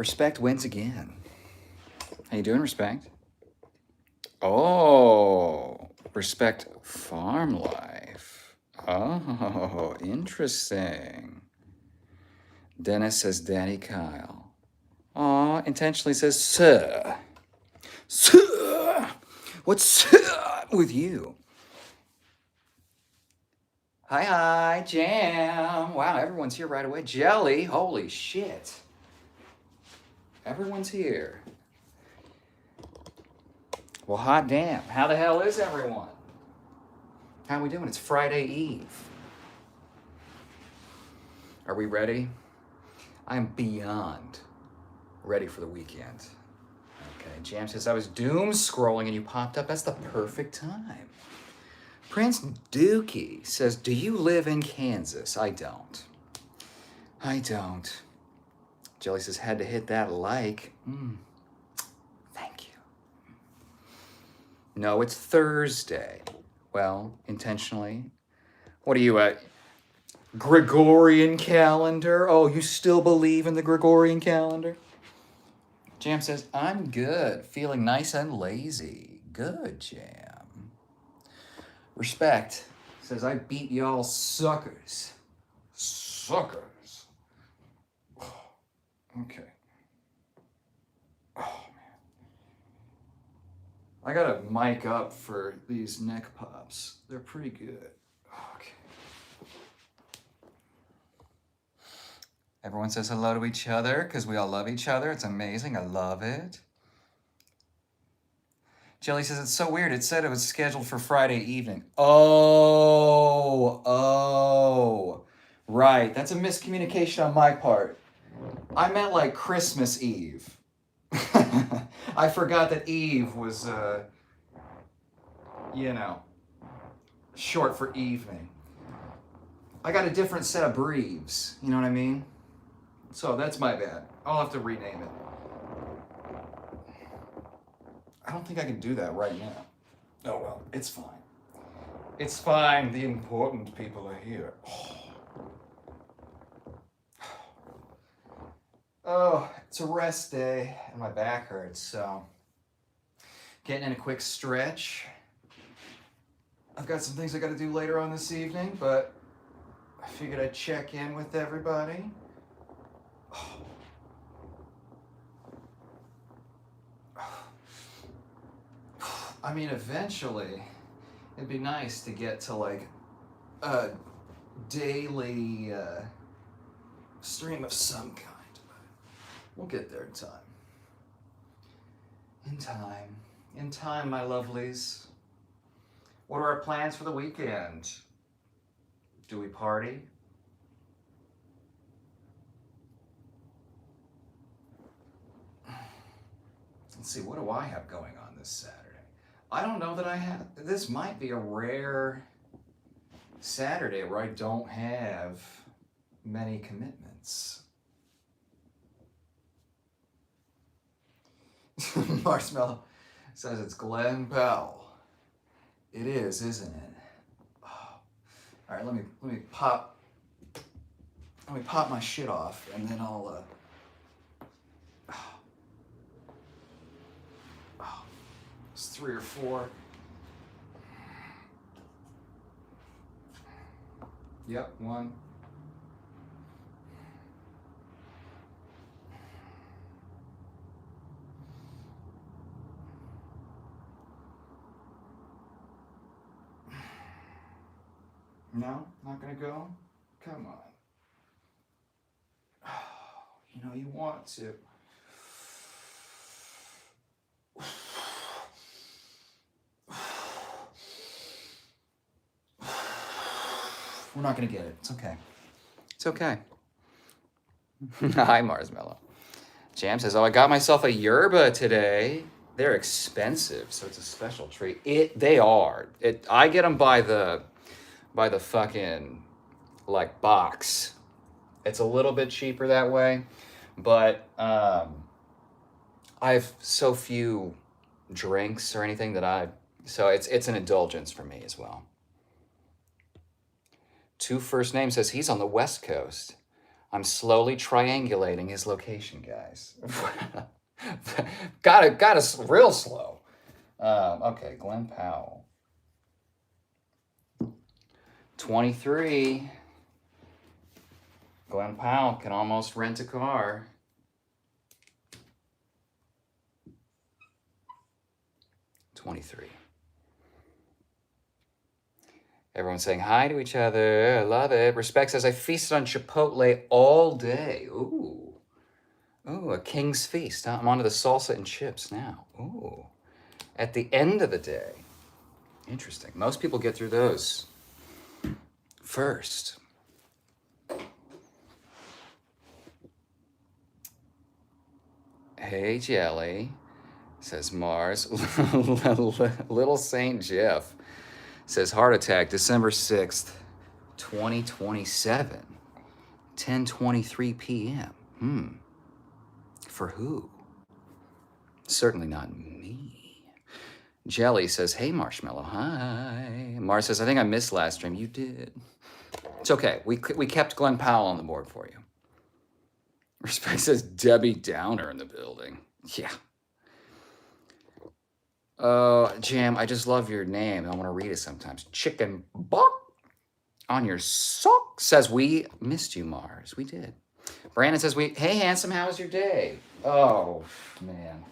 Respect wins again. How you doing, Respect? Oh, Respect farm life. Oh, interesting. Dennis says Daddy Kyle. Aw, intentionally says Sir. Sir! What's up with you? Hi, Jam. Wow, everyone's here right away. Jelly, holy shit. Everyone's here. Well, hot damn. How the hell is everyone? How are we doing? It's Friday Eve. Are we ready? I'm beyond ready for the weekend. Okay, Jam says I was doom scrolling and you popped up. That's the perfect time. Prince Dookie says, do you live in Kansas? I don't. Jelly says, had to hit that like. Thank you. No, it's Thursday. Well, intentionally. What are you at? Gregorian calendar? Oh, you still believe in the Gregorian calendar? Jam says, I'm good. Feeling nice and lazy. Good, Jam. Respect says, I beat y'all suckers. Suckers. Okay. Oh, man. I gotta mic up for these neck pops. They're pretty good. Okay. Everyone says hello to each other because we all love each other. It's amazing. I love it. Jelly says, it's so weird. It said it was scheduled for Friday evening. Oh. Right. That's a miscommunication on my part. I meant like Christmas Eve. I forgot that Eve was, short for evening. I got a different set of briefs. You know what I mean? So that's my bad. I'll have to rename it. I don't think I can do that right now. Oh well, it's fine. It's fine. The important people are here. Oh, it's a rest day and my back hurts, so getting in a quick stretch. I've got some things I gotta do later on this evening, but I figured I'd check in with everybody. I mean, eventually, it'd be nice to get to like a daily stream of some kind. We'll get there in time. In time, my lovelies. What are our plans for the weekend? Do we party? Let's see, what do I have going on this Saturday? I don't know that I have. This might be a rare Saturday where I don't have many commitments. Marshmallow says it's Glenn Powell. It is, isn't it? Oh. All right, let me pop my shit off, and then I'll. It's 3 or 4. Yep, 1. No, not gonna go? Come on. Oh, you want to. We're not gonna get it. It's okay. It's okay. Hi, Marshmallow. Jam says, oh, I got myself a yerba today. They're expensive, so it's a special treat. They are. I get them by the fucking like box. It's a little bit cheaper that way, but I have so few drinks or anything so it's an indulgence for me as well. Two First Name says he's on the West Coast. I'm slowly triangulating his location, guys. got us real slow. Okay, Glen Powell. 23. Glen Powell can almost rent a car. 23. Everyone's saying hi to each other. I love it. Respect says, I feasted on Chipotle all day. Ooh. Ooh, a king's feast. I'm onto the salsa and chips now. Ooh. At the end of the day. Interesting. Most people get through those first. Hey, Jelly, says Mars. Little Saint Jeff says, heart attack, December 6th, 2027, 10:23 p.m. For who? Certainly not me. Jelly says, hey, Marshmallow, hi. Mars says, I think I missed last stream. You did. It's okay. We kept Glen Powell on the board for you. Respect says, Debbie Downer in the building. Yeah. Jam, I just love your name. I want to read it sometimes. Chicken Buck on your sock says, we missed you, Mars. We did. Brandon says, hey, handsome, how was your day? Oh, man.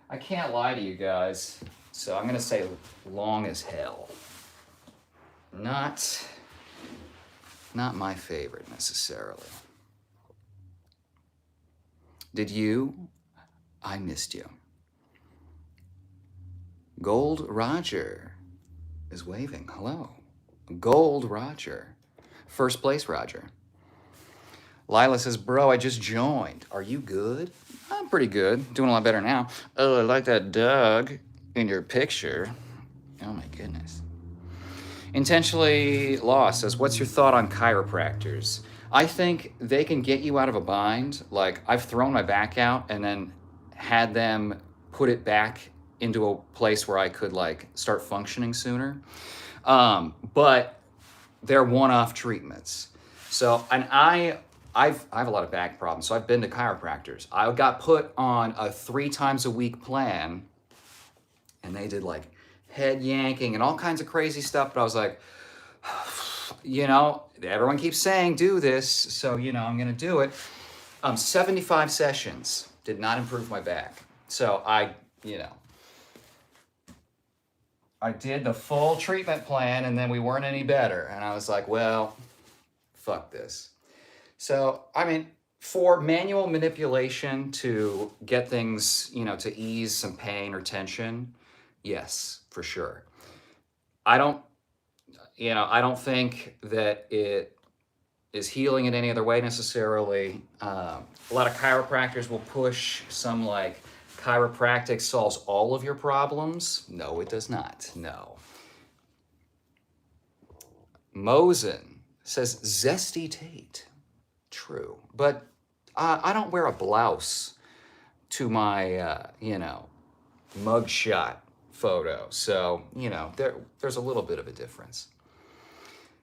I can't lie to you guys. So I'm going to say long as hell. Not my favorite necessarily. Did you? I missed you. Gold Roger is waving. Hello. Gold Roger. First place Roger. Lila says, bro, I just joined. Are you good? I'm pretty good. Doing a lot better now. Oh, I like that Doug in your picture. Oh my goodness. Intentionally Lost says, what's your thought on chiropractors? I think they can get you out of a bind. Like, I've thrown my back out and then had them put it back into a place where I could like start functioning sooner. But they're one-off treatments. So, and I have a lot of back problems, so I've been to chiropractors. I got put on a 3 times a week plan, and they did like head yanking and all kinds of crazy stuff, but I was like, you know, everyone keeps saying do this, so, you know, I'm gonna do it. 75 sessions did not improve my back. So I did the full treatment plan, and then we weren't any better. And I was like, well, fuck this. So, I mean, for manual manipulation to get things, you know, to ease some pain or tension, yes, for sure. I don't think that it is healing in any other way necessarily. A lot of chiropractors will push some like, chiropractic solves all of your problems. No, it does not. No. Mosen says, Zesty Tate. True. But I don't wear a blouse to my, mugshot photo. So, you know, there's a little bit of a difference.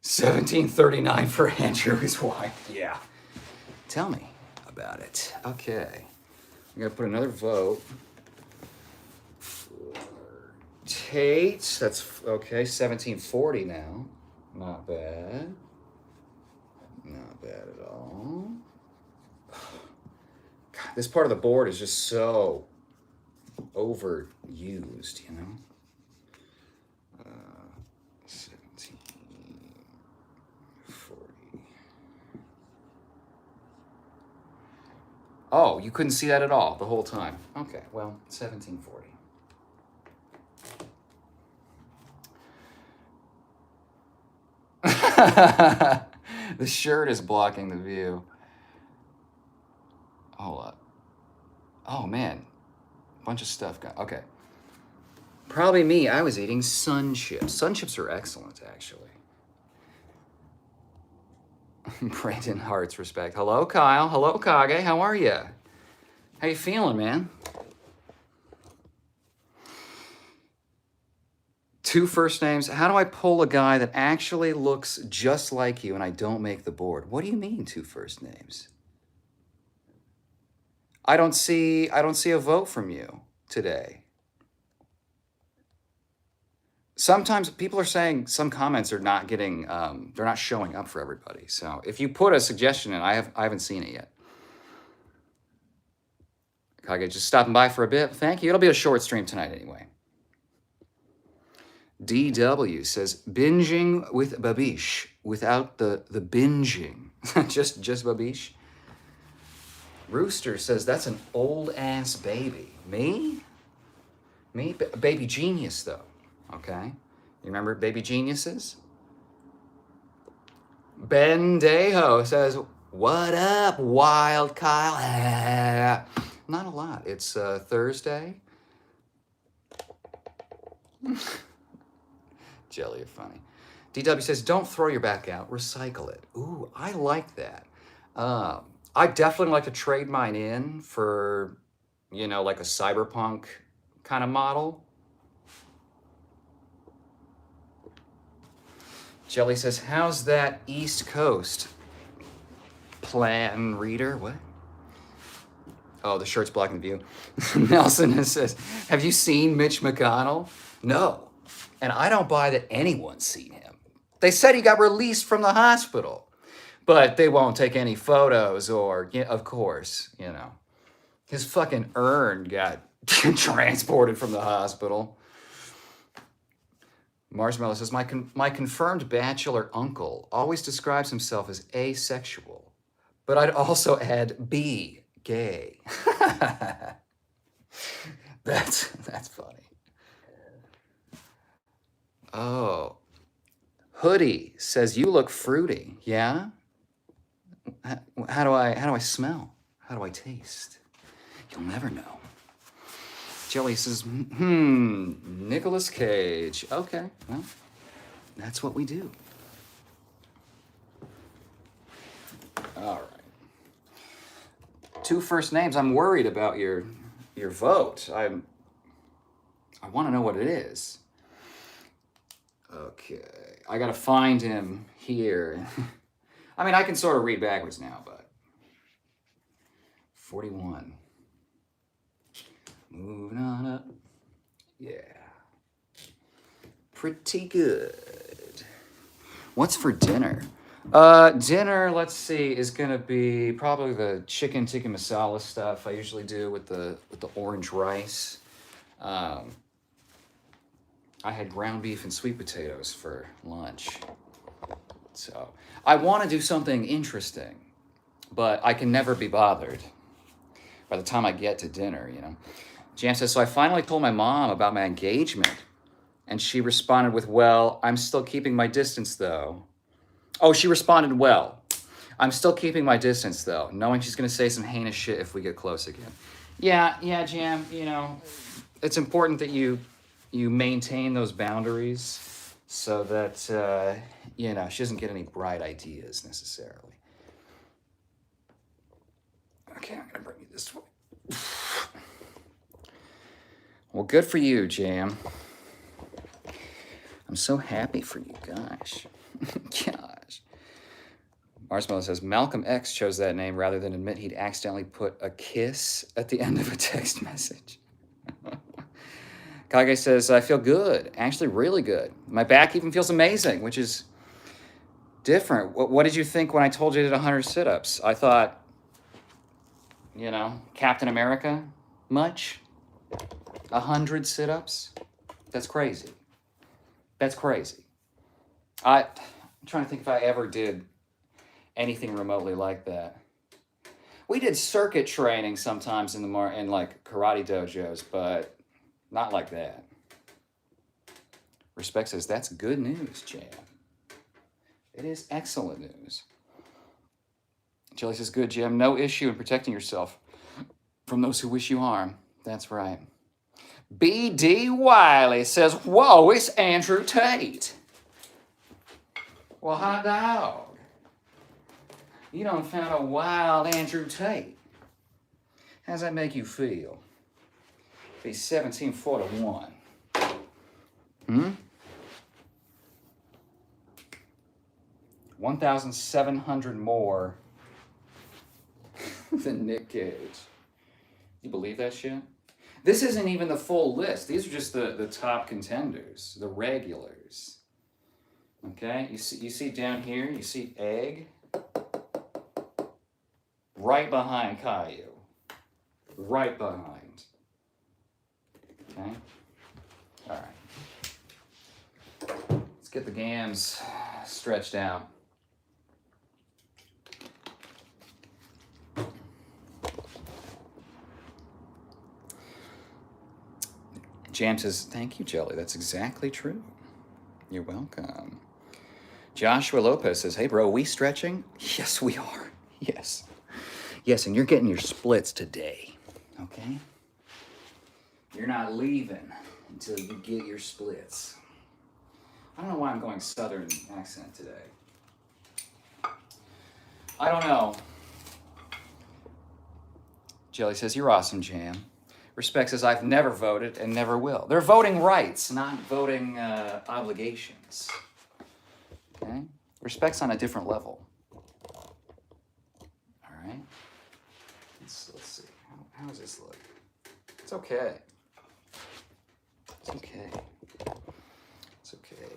1739 for Andrew, his wife. Yeah. Tell me about it. Okay. I'm gonna put another vote for Tate. That's okay, 1740 now. Not bad. Not bad at all. God, this part of the board is just so overused, you know? 1740. Oh, you couldn't see that at all the whole time. Okay, well, 1740. The shirt is blocking the view. Hold up. Oh, man. Bunch of stuff. Okay. Probably me. I was eating Sun Chips. Sun Chips are excellent, actually. Brandon Hart's respect. Hello, Kyle. Hello, Kage. How are you? How you feeling, man? 2 first names. How do I pull a guy that actually looks just like you and I don't make the board? What do you mean 2 first names? I don't see a vote from you today. Sometimes people are saying some comments are not getting, they're not showing up for everybody. So if you put a suggestion in, I haven't seen it yet. Kage, just stopping by for a bit. Thank you. It'll be a short stream tonight anyway. DW says, binging with Babish without the binging. just Babish. Rooster says, that's an old ass baby. Me? Baby genius, though. Okay. You remember baby geniuses? Ben Deho says, what up, Wild Kyle? Not a lot. It's Thursday. Jelly, you're funny. DW says, don't throw your back out, recycle it. Ooh, I like that. I definitely like to trade mine in for, like a cyberpunk kind of model. Jelly says, how's that East Coast plan, reader? What? Oh, the shirt's blocking the view. Nelson says, have you seen Mitch McConnell? No. And I don't buy that anyone's seen him. They said he got released from the hospital, but they won't take any photos or, of course, his fucking urn got transported from the hospital. Marshmallow says, my confirmed bachelor uncle always describes himself as asexual, but I'd also add B, gay. That's funny. Oh, Hoodie says, you look fruity. Yeah? How do I smell? How do I taste? You'll never know. Jelly says, Nicolas Cage. Okay, well, that's what we do. All right. 2 first names. I'm worried about your vote. I want to know what it is. Okay, I gotta find him here. I mean, I can sort of read backwards now, but 41. Moving on up. Yeah. Pretty good. What's for dinner? Dinner, let's see, is gonna be probably the chicken tikka masala stuff I usually do with the orange rice. I had ground beef and sweet potatoes for lunch. So I want to do something interesting, but I can never be bothered by the time I get to dinner, Jam says, so I finally told my mom about my engagement, and she responded with, well, I'm still keeping my distance, though. Oh, she responded, well, I'm still keeping my distance, though, knowing she's going to say some heinous shit if we get close again. Yeah, Jam, it's important that you maintain those boundaries so that, she doesn't get any bright ideas necessarily. Okay, I'm going to bring you this way. Well, good for you, Jam. I'm so happy for you, gosh. Gosh. Marshmallow says, Malcolm X chose that name rather than admit he'd accidentally put a kiss at the end of a text message. Kage says, I feel good, actually really good. My back even feels amazing, which is different. What did you think when I told you I did 100 sit-ups? I thought, Captain America much? 100 sit-ups? That's crazy. That's crazy. I'm trying to think if I ever did anything remotely like that. We did circuit training sometimes in like karate dojos, but not like that. Respect says, that's good news, Jam. It is excellent news. Jelly says, good, Jam. No issue in protecting yourself from those who wish you harm. That's right. B.D. Wiley says, whoa, it's Andrew Tate. Well, hot dog. You done found a wild Andrew Tate. How's that make you feel? He's 17'1". 1,700 more than Nick Cage. You believe that shit? This isn't even the full list. These are just the top contenders, the regulars. Okay, you see down here, you see Egg, right behind Caillou, right behind. Okay, all right. Let's get the gams stretched out. Jam says, thank you, Jelly. That's exactly true. You're welcome. Joshua Lopez says, hey, bro, we stretching? Yes, we are. Yes. Yes, and you're getting your splits today, okay? You're not leaving until you get your splits. I don't know why I'm going Southern accent today. I don't know. Jelly says, you're awesome, Jam. Respect says, I've never voted and never will. They're voting rights, not voting obligations. Okay? Respect's on a different level. All right? Let's see. How does this look? It's okay. It's okay. It's okay.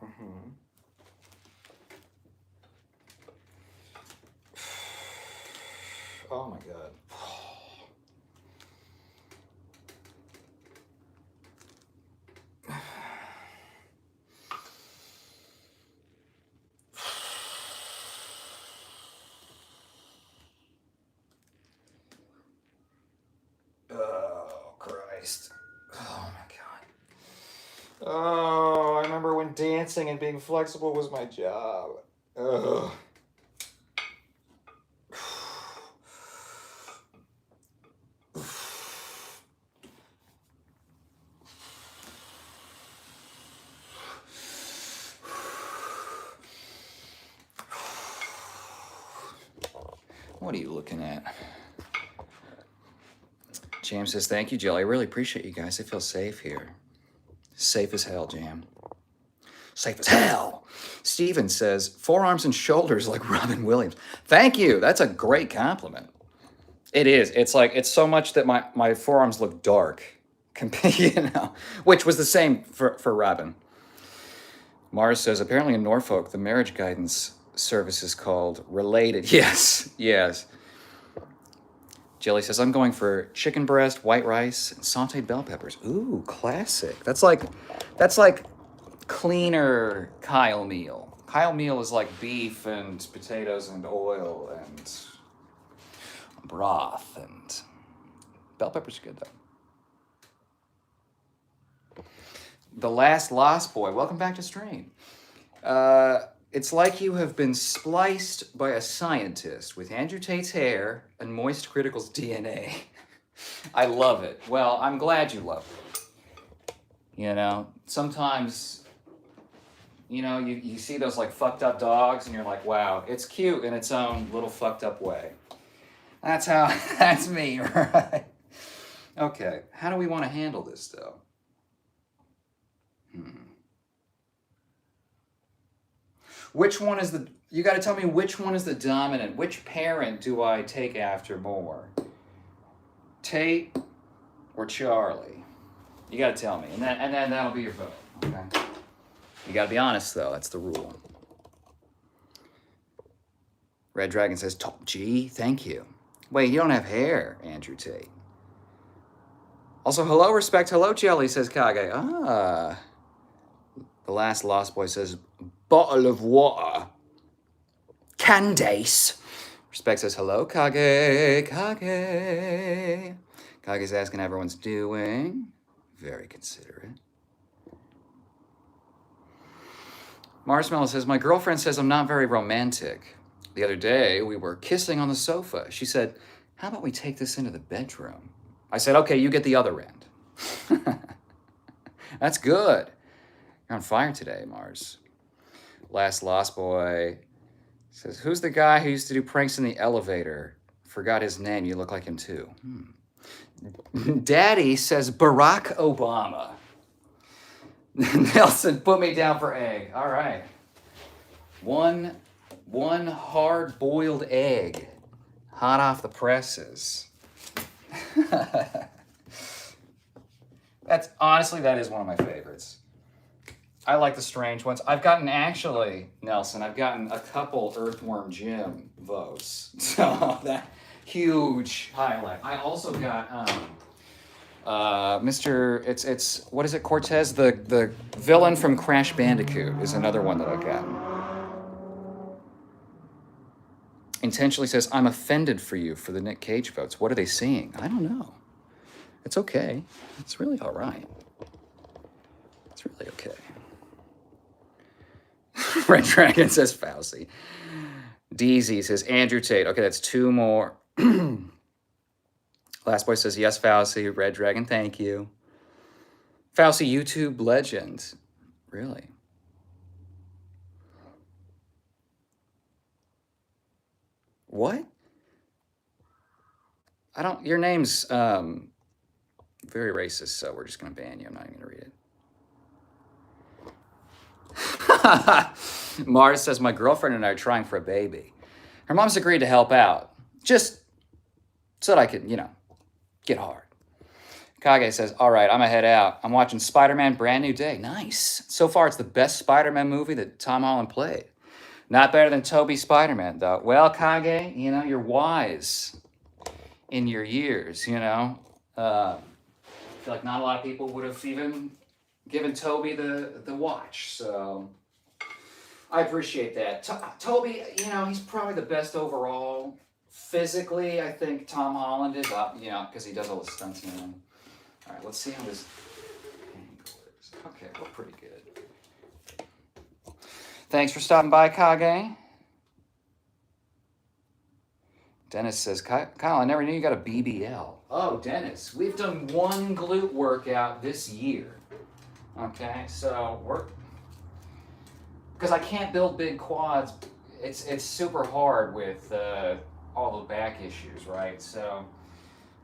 Mm-hmm. Oh my God. Oh, Christ. Oh my God. Oh, I remember when dancing and being flexible was my job. Ugh. What are you looking at? Jam says, thank you, Jelly. I really appreciate you guys. I feel safe here. Safe as hell, Jam. Safe as hell. Steven says, forearms and shoulders like Robin Williams. Thank you. That's a great compliment. It is. It's like, it's so much that my forearms look dark. You know, which was the same for Robin. Mars says, apparently in Norfolk, the marriage guidance service is called Related. Yes, yes. Jelly says, I'm going for chicken breast, white rice, and sauteed bell peppers. Ooh, classic. That's like cleaner Kyle meal. Kyle meal is like beef and potatoes and oil and broth, and bell peppers are good though. The Last Lost Boy, welcome back to stream. It's like you have been spliced by a scientist with Andrew Tate's hair and Moist Critical's DNA. I love it. Well, I'm glad you love it. You know, sometimes, you know, you see those like fucked up dogs and you're like, wow, it's cute in its own little fucked up way. That's me, right? Okay, how do we want to handle this though? Which one is you got to tell me which one is the dominant. Which parent do I take after more? Tate or Charlie? You got to tell me. And then that'll be your vote. Okay. You got to be honest though. That's the rule. Red Dragon says, Top G, thank you. Wait, you don't have hair, Andrew Tate. Also, hello, respect. Hello, Jelly, says Kage. Ah. The Last Lost Boy says, bottle of water. Candace. Respect says, hello, Kage. Kage. Kage's asking how everyone's doing. Very considerate. Marshmallow says, my girlfriend says I'm not very romantic. The other day, we were kissing on the sofa. She said, how about we take this into the bedroom? I said, okay, you get the other end. That's good. You're on fire today, Mars. Last Lost Boy says, who's the guy who used to do pranks in the elevator? Forgot his name. You look like him too. Daddy says Barack Obama. Nelson, put me down for egg. All right. One hard-boiled egg, hot off the presses. That's honestly, that is one of my favorites. I like the strange ones. I've gotten, actually, Nelson, I've gotten a couple Earthworm Jim votes. So that huge highlight. I also got Mr. It's what is it, Cortez? The villain from Crash Bandicoot is another one that I've gotten. Intentionally says, I'm offended for you for the Nick Cage votes. What are they seeing? I don't know. It's okay. It's really all right. It's really okay. Red Dragon says Fauci. DZ says Andrew Tate. Okay, that's two more. Last Boy says, yes, Fauci. Red Dragon, thank you. Fauci, YouTube legend. Really? What? I don't, your name's very racist, so we're just going to ban you. I'm not even going to read it. Mars says, my girlfriend and I are trying for a baby. Her mom's agreed to help out, just so that I could, get hard. Kage says, all right, I'm gonna head out. I'm watching Spider-Man Brand New Day. Nice. So far, it's the best Spider-Man movie that Tom Holland played. Not better than Tobey Spider-Man, though. Well, Kage, you're wise in your years, I feel like not a lot of people would have even given Tobey the watch, so I appreciate that. Tobey, he's probably the best overall. Physically, I think Tom Holland is up, because he does all the stunts. All right, let's see how this angle is. Okay, we're pretty good. Thanks for stopping by, Kage. Dennis says, Kyle, I never knew you got a BBL. Oh, Dennis, we've done one glute workout this year. Okay, so because I can't build big quads. It's super hard with all the back issues, right? So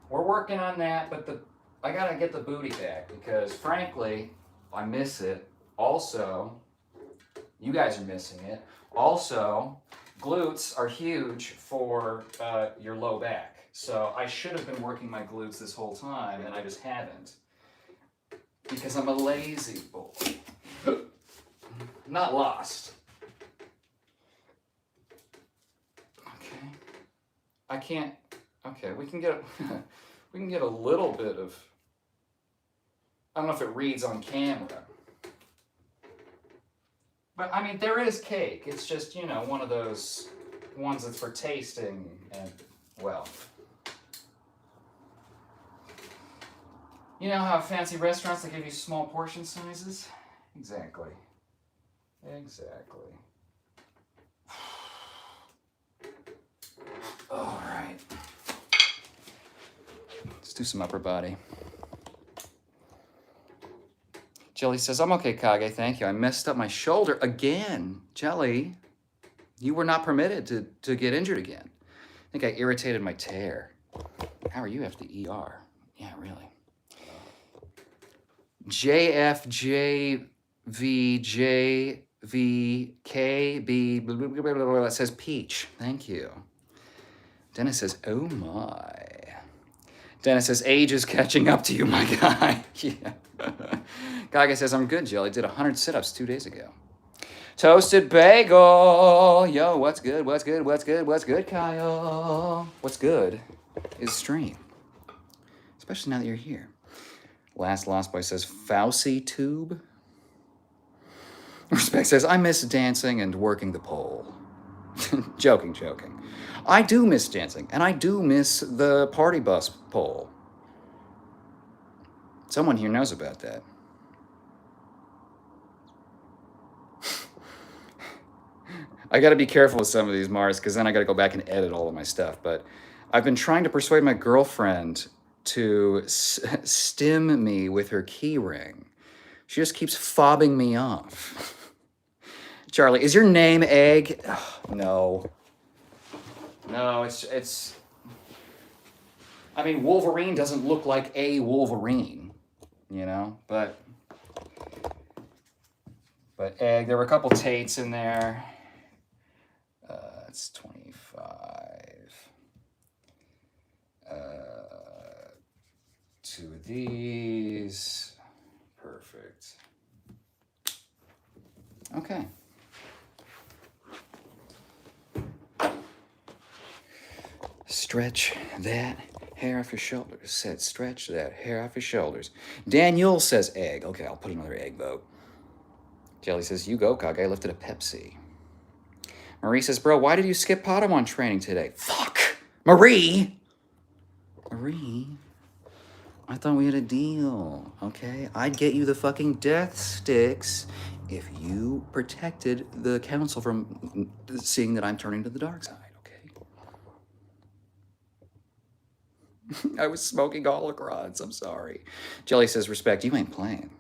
we're working on that, but I gotta get the booty back because frankly, I miss it. Also, you guys are missing it. Also, glutes are huge for your low back. So I should have been working my glutes this whole time, and I just haven't. Because I'm a lazy boy. Not lost. Okay. I can't. Okay, we can get a little bit of. I don't know if it reads on camera. But I mean, there is cake. It's just, one of those ones that's for tasting and, well. You know how fancy restaurants, they give you small portion sizes? Exactly. All right. Let's do some upper body. Jelly says, I'm okay, Kage, thank you. I messed up my shoulder again. Jelly, you were not permitted to get injured again. I think I irritated my tear. How are you after the ER? Yeah, really. JFJVJVKB, blah, blah, blah, blah, blah, that says peach. Thank you. Dennis says, oh my. Dennis says, age is catching up to you, my guy. Yeah. Gaga says, I'm good, Jill. I did 100 sit-ups 2 days ago. Toasted bagel. Yo, what's good, Kyle? What's good is stream. Especially now that you're here. Last Lost Boy says, Fauci tube. Respect says, I miss dancing and working the pole. Joking. I do miss dancing, and I do miss the party bus pole. Someone here knows about that. I got to be careful with some of these, Mars, because then I got to go back and edit all of my stuff. But I've been trying to persuade my girlfriend to stim me with her key ring. She just keeps fobbing me off. Charlie, is your name Egg? No. No, it's. I mean, Wolverine doesn't look like a Wolverine, but But egg, there were a couple Tates in there. It's 25. 2 of these. Perfect. Okay. Stretch that hair off your shoulders. Said stretch that hair off your shoulders. Daniel says egg. Okay, I'll put another egg vote. Jelly says, you go, Kage. I lifted a Pepsi. Marie says, bro, why did you skip Padawan training today? Fuck! Marie, I thought we had a deal, okay? I'd get you the fucking death sticks if you protected the council from seeing that I'm turning to the dark side, okay? I was smoking holocrons, I'm sorry. Jelly says, respect, you ain't playing.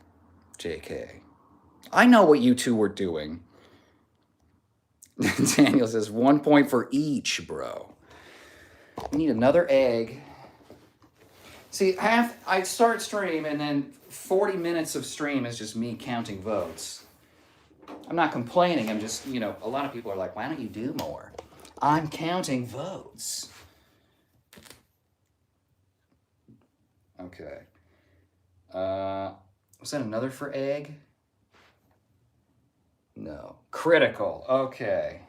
JK. I know what you two were doing. Daniel says, 1 point for each, bro. We need another egg. See, I start stream and then 40 minutes of stream is just me counting votes. I'm not complaining. I'm just, a lot of people are like, why don't you do more? I'm counting votes. Okay. Was that another for egg? No. Critical. Okay.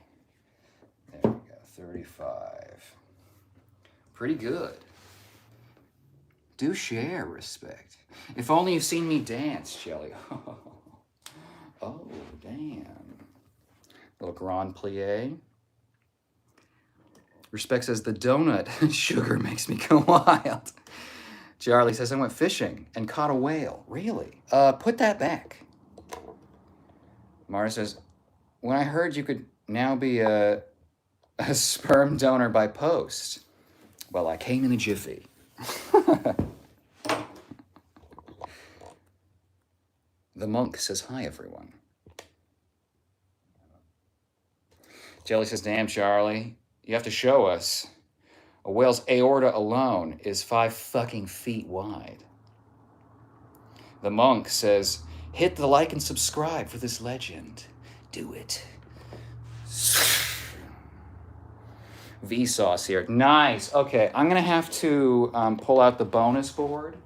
There we go. 35. Pretty good. Do share, respect. If only you've seen me dance, Jelly. Oh, damn. Little Grand Plie. Respect says, the donut sugar makes me go wild. Charlie says, I went fishing and caught a whale. Really? Put that back. Mara says, when I heard you could now be a sperm donor by post, well, I came in a jiffy. The monk says, hi, everyone. Jelly says, damn, Charlie, you have to show us. A whale's aorta alone is 5 fucking feet wide. The monk says, hit the like and subscribe for this legend. Do it. Vsauce here. Nice. Okay, I'm going to have to pull out the bonus board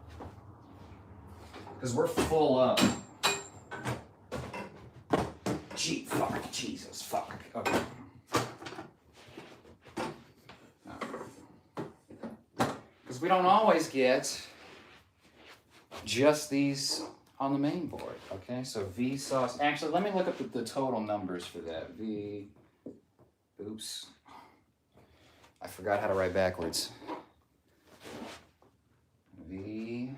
because we're full up. Gee, fuck. Jesus, fuck. Okay. Because we don't always get just these on the main board, okay? So Vsauce. Actually, let me look up the total numbers for that. Oops. I forgot how to write backwards. Vsauce.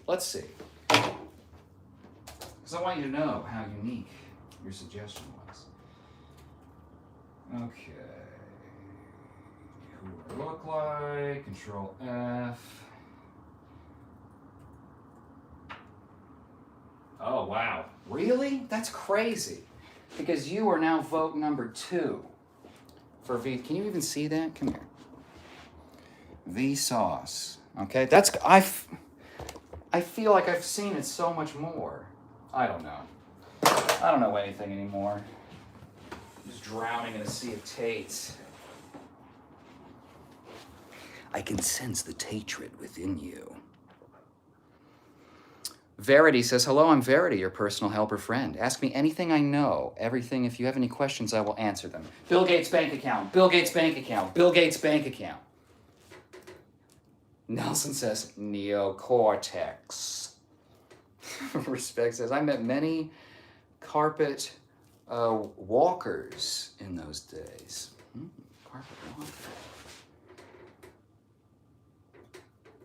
Let's see. Because I want you to know how unique your suggestion was. Okay. Who do I look like? Control F. Oh, wow. Really? That's crazy. Because you are now vote number 2 for V. Can you even see that? Come here. Vsauce. Okay, that's... I feel like I've seen it so much more. I don't know. I don't know anything anymore. I'm just drowning in a sea of Tates. I can sense the Tatred within you. Verity says, hello, I'm Verity, your personal helper friend. Ask me anything I know. Everything. If you have any questions, I will answer them. Bill Gates' bank account. Bill Gates' bank account. Bill Gates' bank account. Nelson says, neocortex. Respect says, I met many carpet walkers in those days. Carpet walker.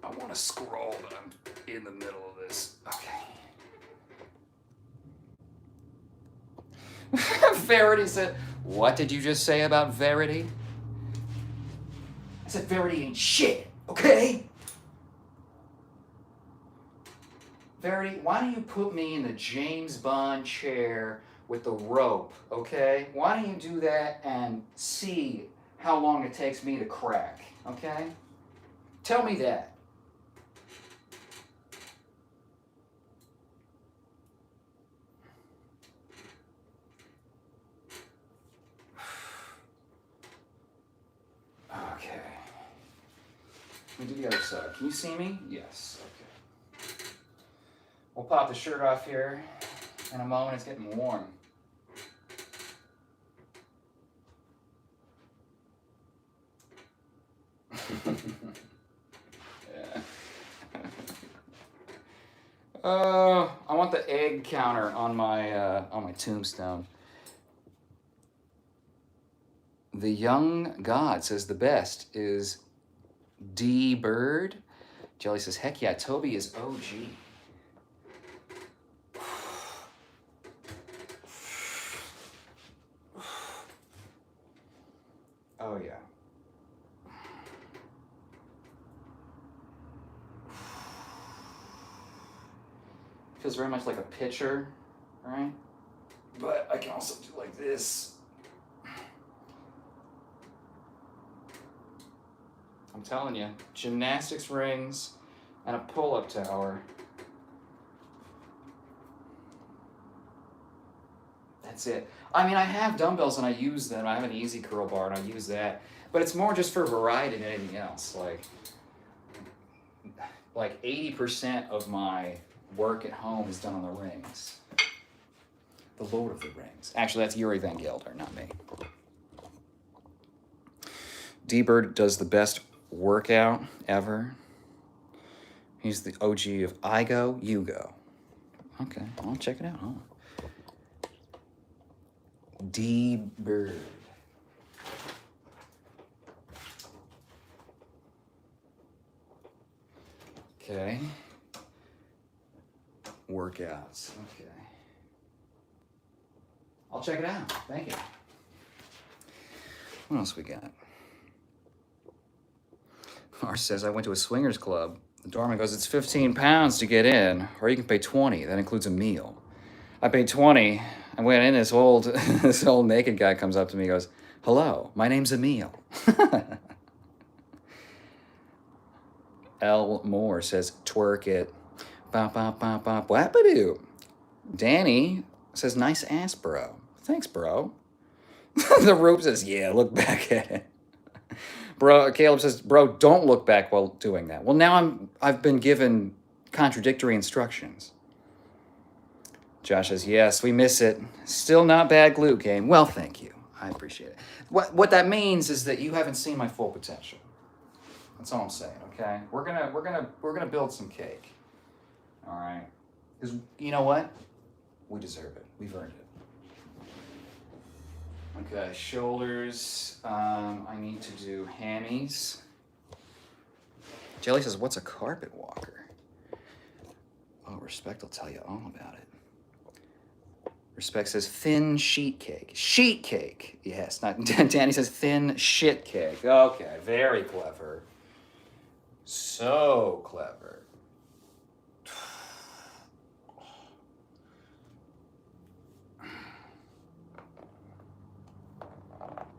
I want to scroll, but I'm in the middle of this. Okay. Verity said, what did you just say about Verity? I said Verity ain't shit, okay? Verity, why don't you put me in the James Bond chair with the rope, okay? Why don't you do that and see how long it takes me to crack, okay? Tell me that. Let me do the other side. Can you see me? Yes. Okay. We'll pop the shirt off here in a moment. It's getting warm. Yeah. I want the egg counter on my tombstone. The Young God says the best is D Bird. Jelly says, heck yeah, Toby is OG. Oh yeah. Feels very much like a pitcher, right? But I can also do like this. I'm telling you, gymnastics rings and a pull-up tower. That's it. I mean, I have dumbbells and I use them. I have an easy curl bar and I use that. But it's more just for variety than anything else. Like 80% of my work at home is done on the rings. The Lord of the Rings. Actually, that's Yuri Van Gelder, not me. D-Bird does the best workout ever. He's the OG of I go, you go. Okay, I'll check it out. Huh? D-Bird. Okay. Workouts. Okay. I'll check it out. Thank you. What else we got? Mars says, I went to a swingers club. The doorman goes, it's 15 pounds to get in, or you can pay 20. That includes a meal. I paid 20. I went in, this old naked guy comes up to me and goes, hello, my name's Emil. L. Moore says, twerk it. Bop, bop, bop, bop, whap-a-doo. Danny says, nice ass, bro. Thanks, bro. The rope says, yeah, look back at it. Bro, Caleb says, bro, don't look back while doing that. Well, now I've been given contradictory instructions. Josh says, yes, we miss it. Still not bad glute game. Well, thank you. I appreciate it. What that means is that you haven't seen my full potential. That's all I'm saying, okay? We're gonna build some cake. All right? Because you know what? We deserve it. We've earned it. Okay, shoulders. I need to do hammies. Jelly says, what's a carpet walker? Oh, Respect will tell you all about it. Respect says thin sheet cake. Sheet cake. Yes, not Danny says thin shit cake. Okay, very clever. So clever.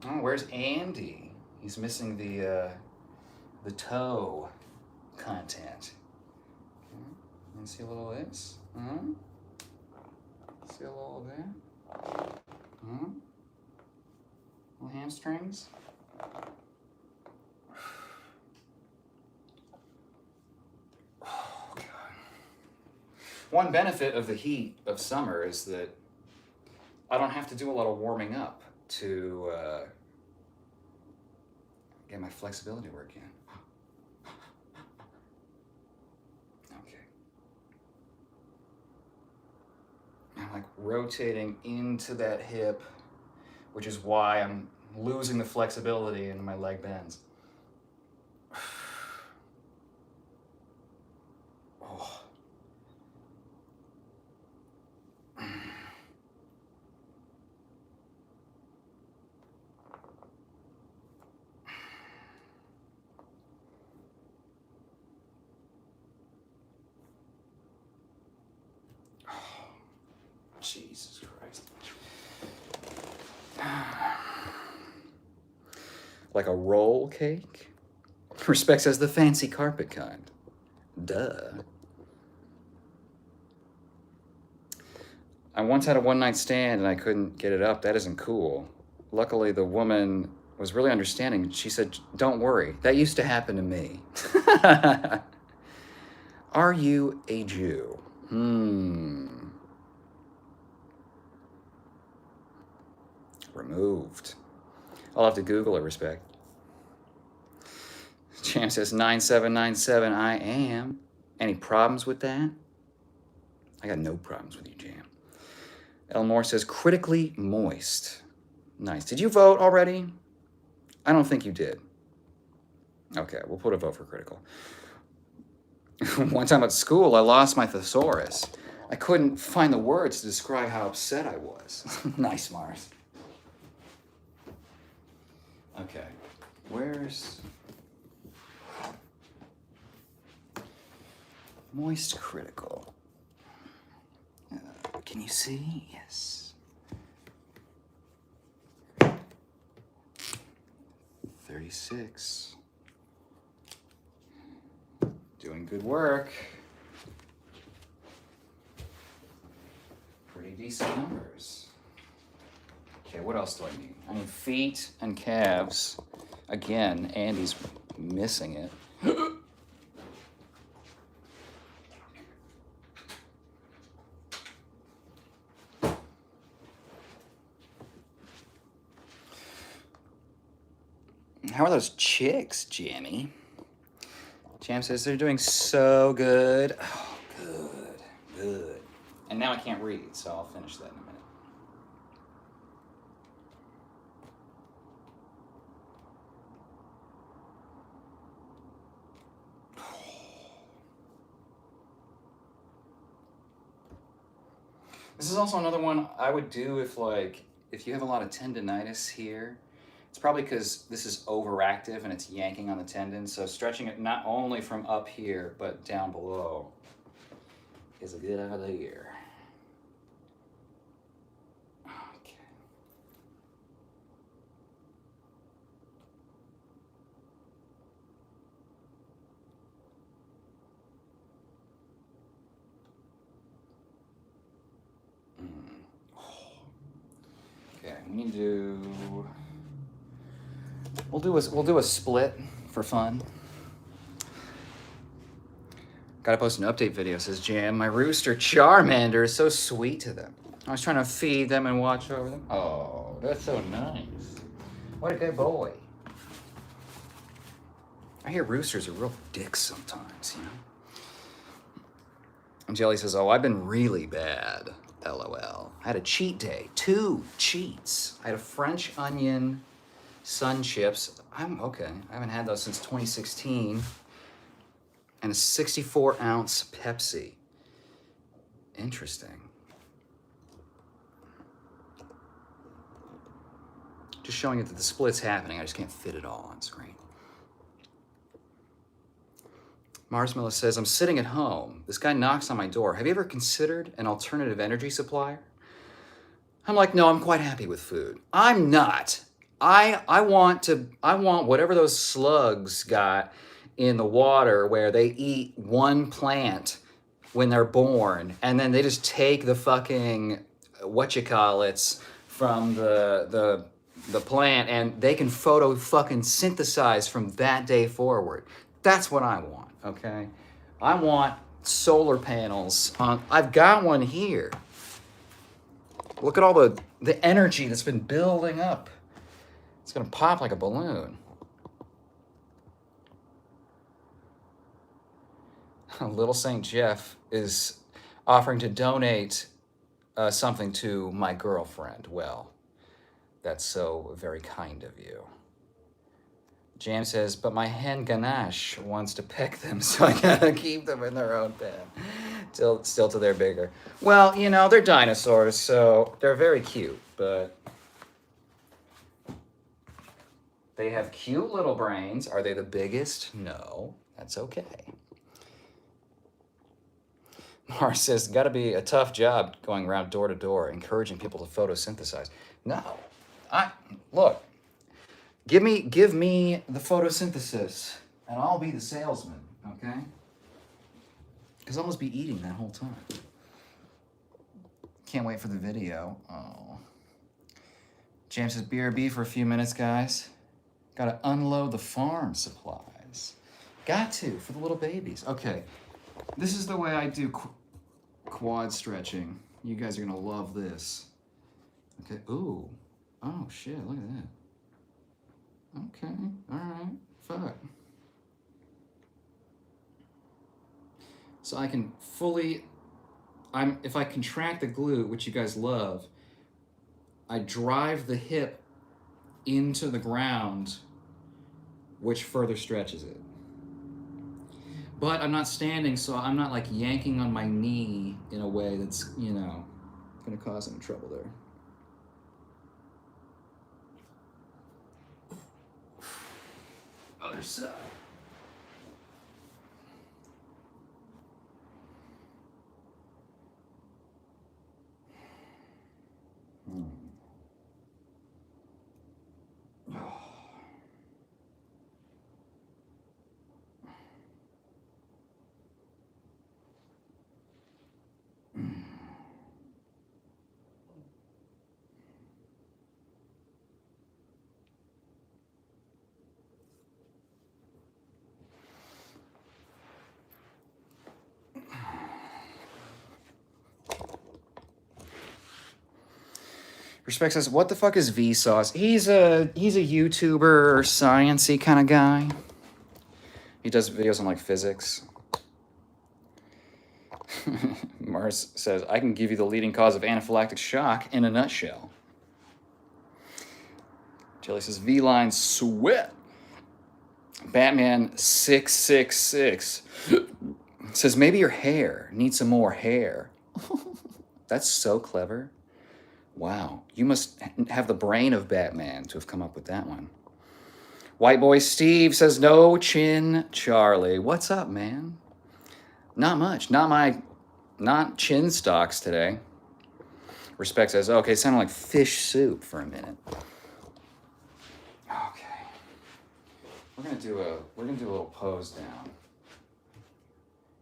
Oh, where's Andy? He's missing the toe content. Okay. And see a little of this. See a little of that. Little hamstrings. Oh, God. One benefit of the heat of summer is that I don't have to do a lot of warming up to get my flexibility working. Okay. I'm like rotating into that hip, which is why I'm losing the flexibility and my leg bends. Oh. Jesus Christ. Like a roll cake? Respect says the fancy carpet kind. Duh. I once had a one-night stand and I couldn't get it up. That isn't cool. Luckily, the woman was really understanding. She said, "Don't worry, that used to happen to me." Are you a Jew? Removed. I'll have to Google it, respect. Jam says 9797. I am. Any problems with that? I got no problems with you, Jam. Elmore says critically moist. Nice. Did you vote already? I don't think you did. Okay, we'll put a vote for critical. One time at school, I lost my thesaurus. I couldn't find the words to describe how upset I was. Nice, Mars. Okay, where's moist critical? Can you see? Yes. 36. Doing good work. Pretty decent numbers. Okay, what else do I need? I need feet and calves. Again, Andy's missing it. How are those chicks, Jammy? Jam says they're doing so good. Oh, good, good. And now I can't read, so I'll finish that in a minute. This is also another one I would do if you have a lot of tendonitis here. It's probably because this is overactive and it's yanking on the tendon. So stretching it not only from up here, but down below is a good idea. Okay. Okay, we need to We'll do a split for fun. Gotta post an update video, says Jam. My rooster Charmander is so sweet to them. I was trying to feed them and watch over them. Oh, that's so nice. What a good boy. I hear roosters are real dicks sometimes, you know? And Jelly says, oh, I've been really bad. LOL. I had a cheat day. 2 cheats. I had a French onion sun chips. I'm okay. I haven't had those since 2016. And a 64-ounce Pepsi. Interesting. Just showing you that the split's happening. I just can't fit it all on screen. Mars Miller says, I'm sitting at home. This guy knocks on my door. Have you ever considered an alternative energy supplier? I'm like, no, I'm quite happy with food. I'm not. I want whatever those slugs got in the water where they eat one plant when they're born and then they just take the fucking whatchamacallits from the plant and they can fucking synthesize from that day forward. That's what I want, okay? I want solar panels on. I've got one here. Look at all the energy that's been building up. It's gonna pop like a balloon. Little St. Jeff is offering to donate something to my girlfriend. Well, that's so very kind of you. Jam says, but my hen Ganesh wants to peck them, so I gotta keep them in their own pen. Still till they're bigger. Well, you know, they're dinosaurs, so they're very cute, but they have cute little brains. Are they the biggest? No, that's okay. Mars says, gotta be a tough job going around door to door, encouraging people to photosynthesize. No, look, give me the photosynthesis and I'll be the salesman, okay? Because I'll just be eating that whole time. Can't wait for the video. Oh. James says, BRB for a few minutes, guys. Gotta unload the farm supplies. Got to, for the little babies. Okay, this is the way I do quad stretching. You guys are gonna love this. Okay, ooh. Oh shit, look at that. Okay, alright, fuck. So I can fully, if I contract the glute, which you guys love, I drive the hip into the ground, which further stretches it. But I'm not standing, so I'm not like yanking on my knee in a way that's, you know, gonna cause any trouble there. Other side. Respect says, "What the fuck is Vsauce?" He's a YouTuber, sciencey kind of guy. He does videos on like physics. Mars says, "I can give you the leading cause of anaphylactic shock in a nutshell." Jelly says, "V-line sweat." Batman 666 says, "Maybe your hair needs some more hair." That's so clever. Wow, you must have the brain of Batman to have come up with that one. White Boy Steve says, "No chin Charlie." What's up, man? Not much. Not chin stocks today. Respect says, "Okay, it sounded like fish soup for a minute." Okay. We're gonna do a little pose down.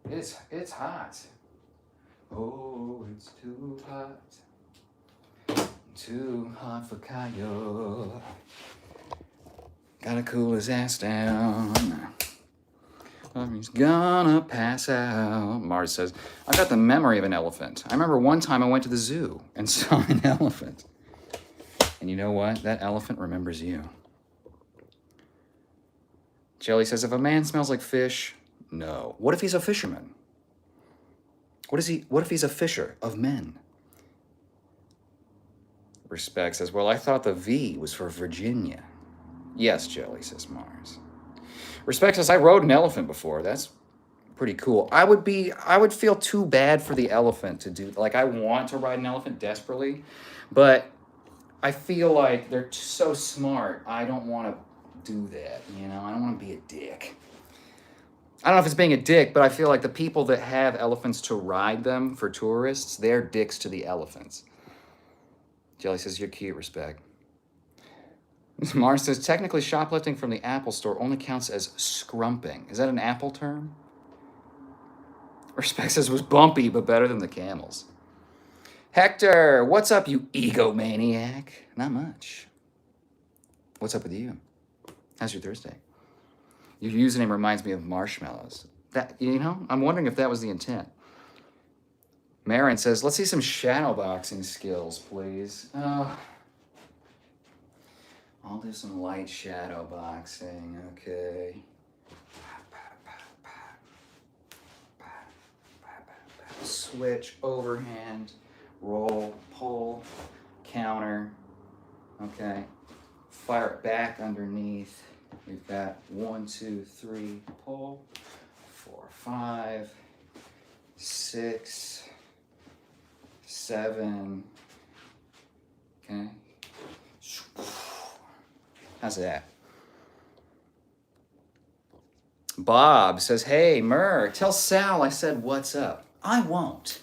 It's hot. Oh, it's too hot. Too hot for Kyle. Gotta cool his ass down. He's gonna pass out. Mars says, "I got the memory of an elephant. I remember one time I went to the zoo and saw an elephant. And you know what? That elephant remembers you." Jelly says, "If a man smells like fish, no. What if he's a fisherman? What if he's a fisher of men?" Respect says, "Well, I thought the V was for Virginia." "Yes, Jelly," says Mars. Respect says, "I rode an elephant before. That's pretty cool." I would feel too bad for the elephant to do, like, I want to ride an elephant desperately, but I feel like they're so smart. I don't want to do that, you know? I don't want to be a dick. I don't know if it's being a dick, but I feel like the people that have elephants to ride them for tourists, they're dicks to the elephants. Jelly says, "You're cute, Respect." Mars says, "Technically, shoplifting from the Apple store only counts as scrumping." Is that an Apple term? Respect says, "Was bumpy, but better than the camels." Hector, what's up, you egomaniac? Not much. What's up with you? How's your Thursday? Your username reminds me of marshmallows. That, you know, I'm wondering if that was the intent. Marin says, "Let's see some shadowboxing skills, please." Oh, I'll do some light shadowboxing, okay. Switch, overhand, roll, pull, counter, okay. Fire it back underneath. We've got 1, 2, 3, pull, 4, 5, 6, 7, okay. How's that? Bob says, "Hey, Mur, tell Sal I said what's up." I won't,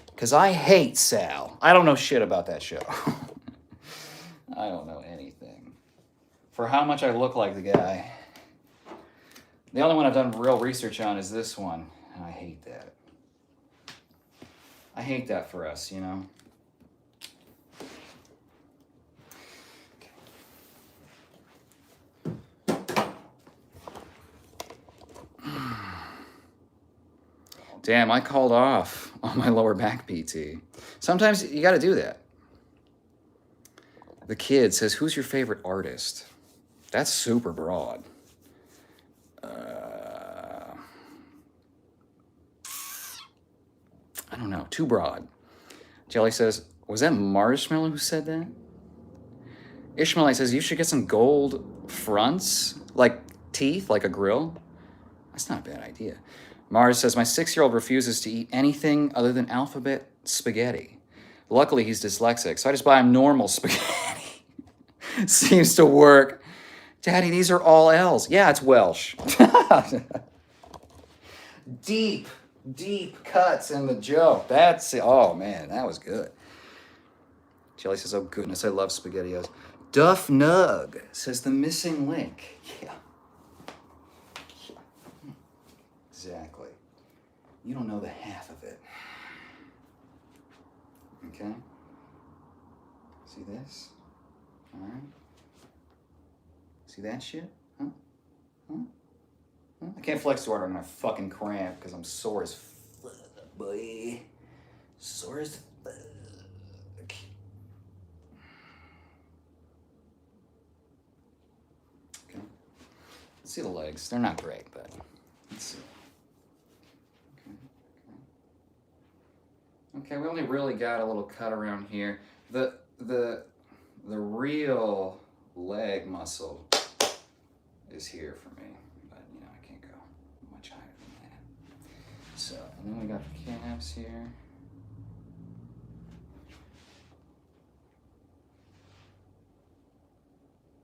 because I hate Sal. I don't know shit about that show. I don't know anything. For how much I look like the guy. The only one I've done real research on is this one, and I hate that. I hate that for us, you know? Damn, I called off on my lower back PT. Sometimes you got to do that. The kid says, who's your favorite artist? That's super broad. I don't know, too broad. Jelly says, was that Marshmallow who said that? Ishmael says, you should get some gold fronts, like teeth, like a grill. That's not a bad idea. Mars says, my 6-year-old refuses to eat anything other than alphabet spaghetti. Luckily, he's dyslexic, so I just buy him normal spaghetti. Seems to work. Daddy, these are all L's. Yeah, it's Welsh. Deep cuts in the joke. That's it. Oh, man, that was good. Jelly says, oh, goodness, I love SpaghettiOs. Duff Nug says, the missing link. Yeah. Exactly. You don't know the half of it. Okay? See this? All right? See that shit? Huh? Huh? Huh? I can't flex too hard. I'm gonna fucking cramp because I'm sore as fuck, boy. Sore as fuck. Okay. Let's see the legs. They're not great, but let's see. Okay, we only really got a little cut around here. The real leg muscle is here for me, but you know I can't go much higher than that. So, and then we got the calves here.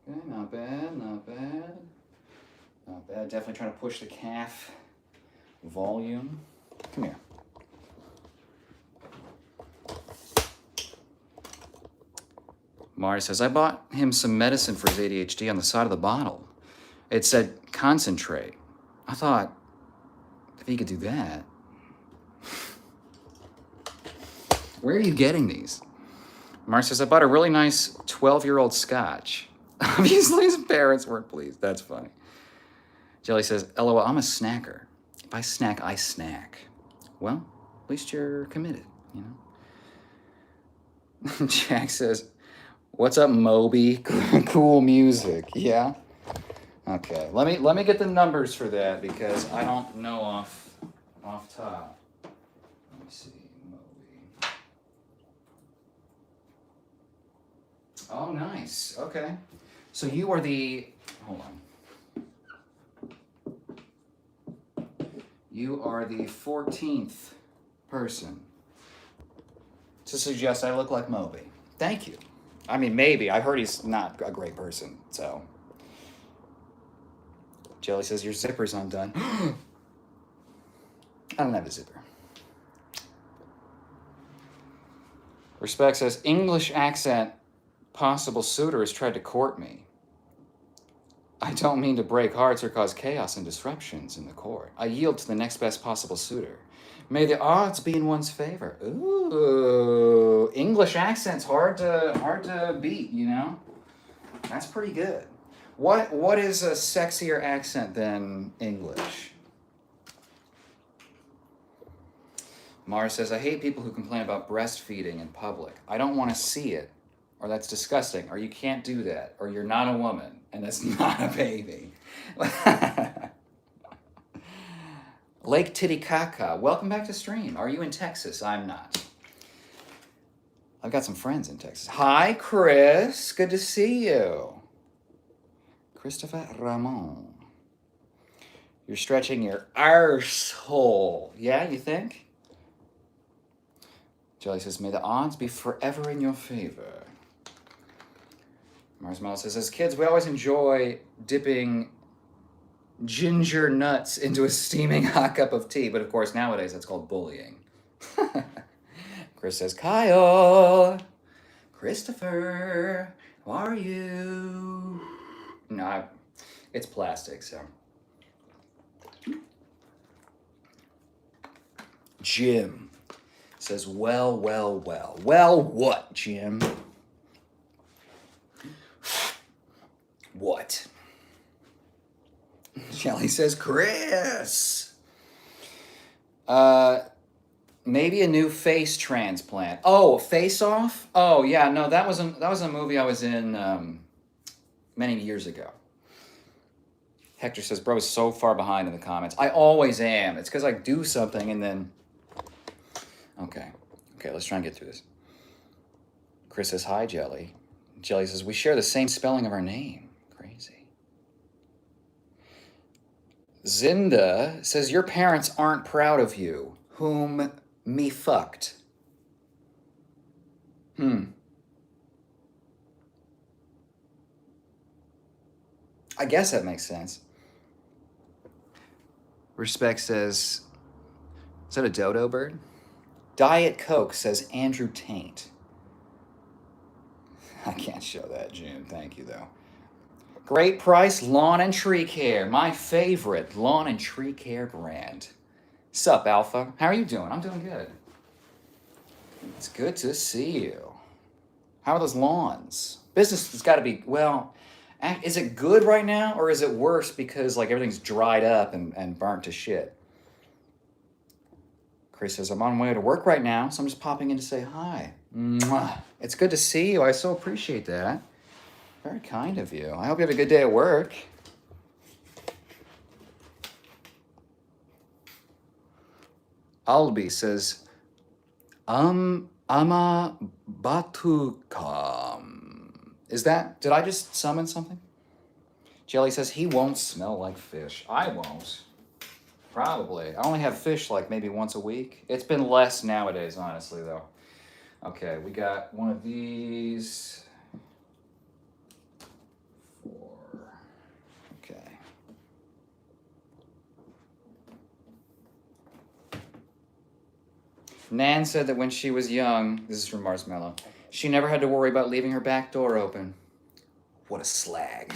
Okay, not bad, not bad. Not bad. Definitely trying to push the calf volume. Come here. Mari says, I bought him some medicine for his ADHD on the side of the bottle. It said concentrate. I thought, if he could do that. Where are you getting these? Mari says, I bought a really nice 12-year-old scotch. Obviously his parents weren't pleased. That's funny. Jelly says, LOL, I'm a snacker. If I snack, I snack. Well, at least you're committed, you know? Jack says, what's up, Moby? Cool music. Yeah? Okay. Let me get the numbers for that because I don't know off top. Let me see. Moby. Oh, nice. Okay. So you are the... Hold on. You are the 14th person to suggest I look like Moby. Thank you. I mean, maybe. I heard he's not a great person, so. Jelly says, your zipper's undone. I don't have a zipper. Respect says, English accent, possible suitor has tried to court me. I don't mean to break hearts or cause chaos and disruptions in the court. I yield to the next best possible suitor. May the odds be in one's favor. Ooh, English accent's hard to beat, you know? That's pretty good. What is a sexier accent than English? Mara says, I hate people who complain about breastfeeding in public. I don't want to see it, or that's disgusting, or you can't do that, or you're not a woman, and that's not a baby. Lake Titicaca, welcome back to stream. Are you in Texas? I'm not. I've got some friends in Texas. Hi, Chris. Good to see you. Christopher Ramon. You're stretching your arsehole. Yeah, you think? Jelly says, may the odds be forever in your favor. Mars Mel says, as kids, we always enjoy dipping ginger nuts into a steaming hot cup of tea. But of course, nowadays, that's called bullying. Chris says, Kyle, Christopher, how are you? No, it's plastic, so. Jim says, well. Well, what, Jim? What? Shelly says, Chris. Maybe a new face transplant. Oh, Face Off? Oh yeah, no, that was a movie I was in many years ago. Hector says, bro is so far behind in the comments. I always am. It's because I do something and then. Okay. Okay, let's try and get through this. Chris says, hi, Jelly. Jelly says, we share the same spelling of our name. Crazy. Zinda says, your parents aren't proud of you. Whom me fucked. I guess that makes sense. Respect says, is that a dodo bird? Diet Coke says Andrew Taint. I can't show that, June. Thank you, though. Great Price Lawn and Tree Care. My favorite lawn and tree care brand. Sup, Alpha? How are you doing? I'm doing good. It's good to see you. How are those lawns? Business has got to be, well, is it good right now or is it worse because like everything's dried up and burnt to shit? Chris says, I'm on my way to work right now, so I'm just popping in to say hi. Mwah. It's good to see you. I so appreciate that. Very kind of you. I hope you have a good day at work. Albi says, Ama Batukam. Is that, did I just summon something? Jelly says, he won't smell like fish. I won't. Probably. I only have fish like maybe once a week. It's been less nowadays, honestly, though. Okay, we got one of these. 4. Okay. Nan said that when she was young, this is from Marshmallow, she never had to worry about leaving her back door open. What a slag.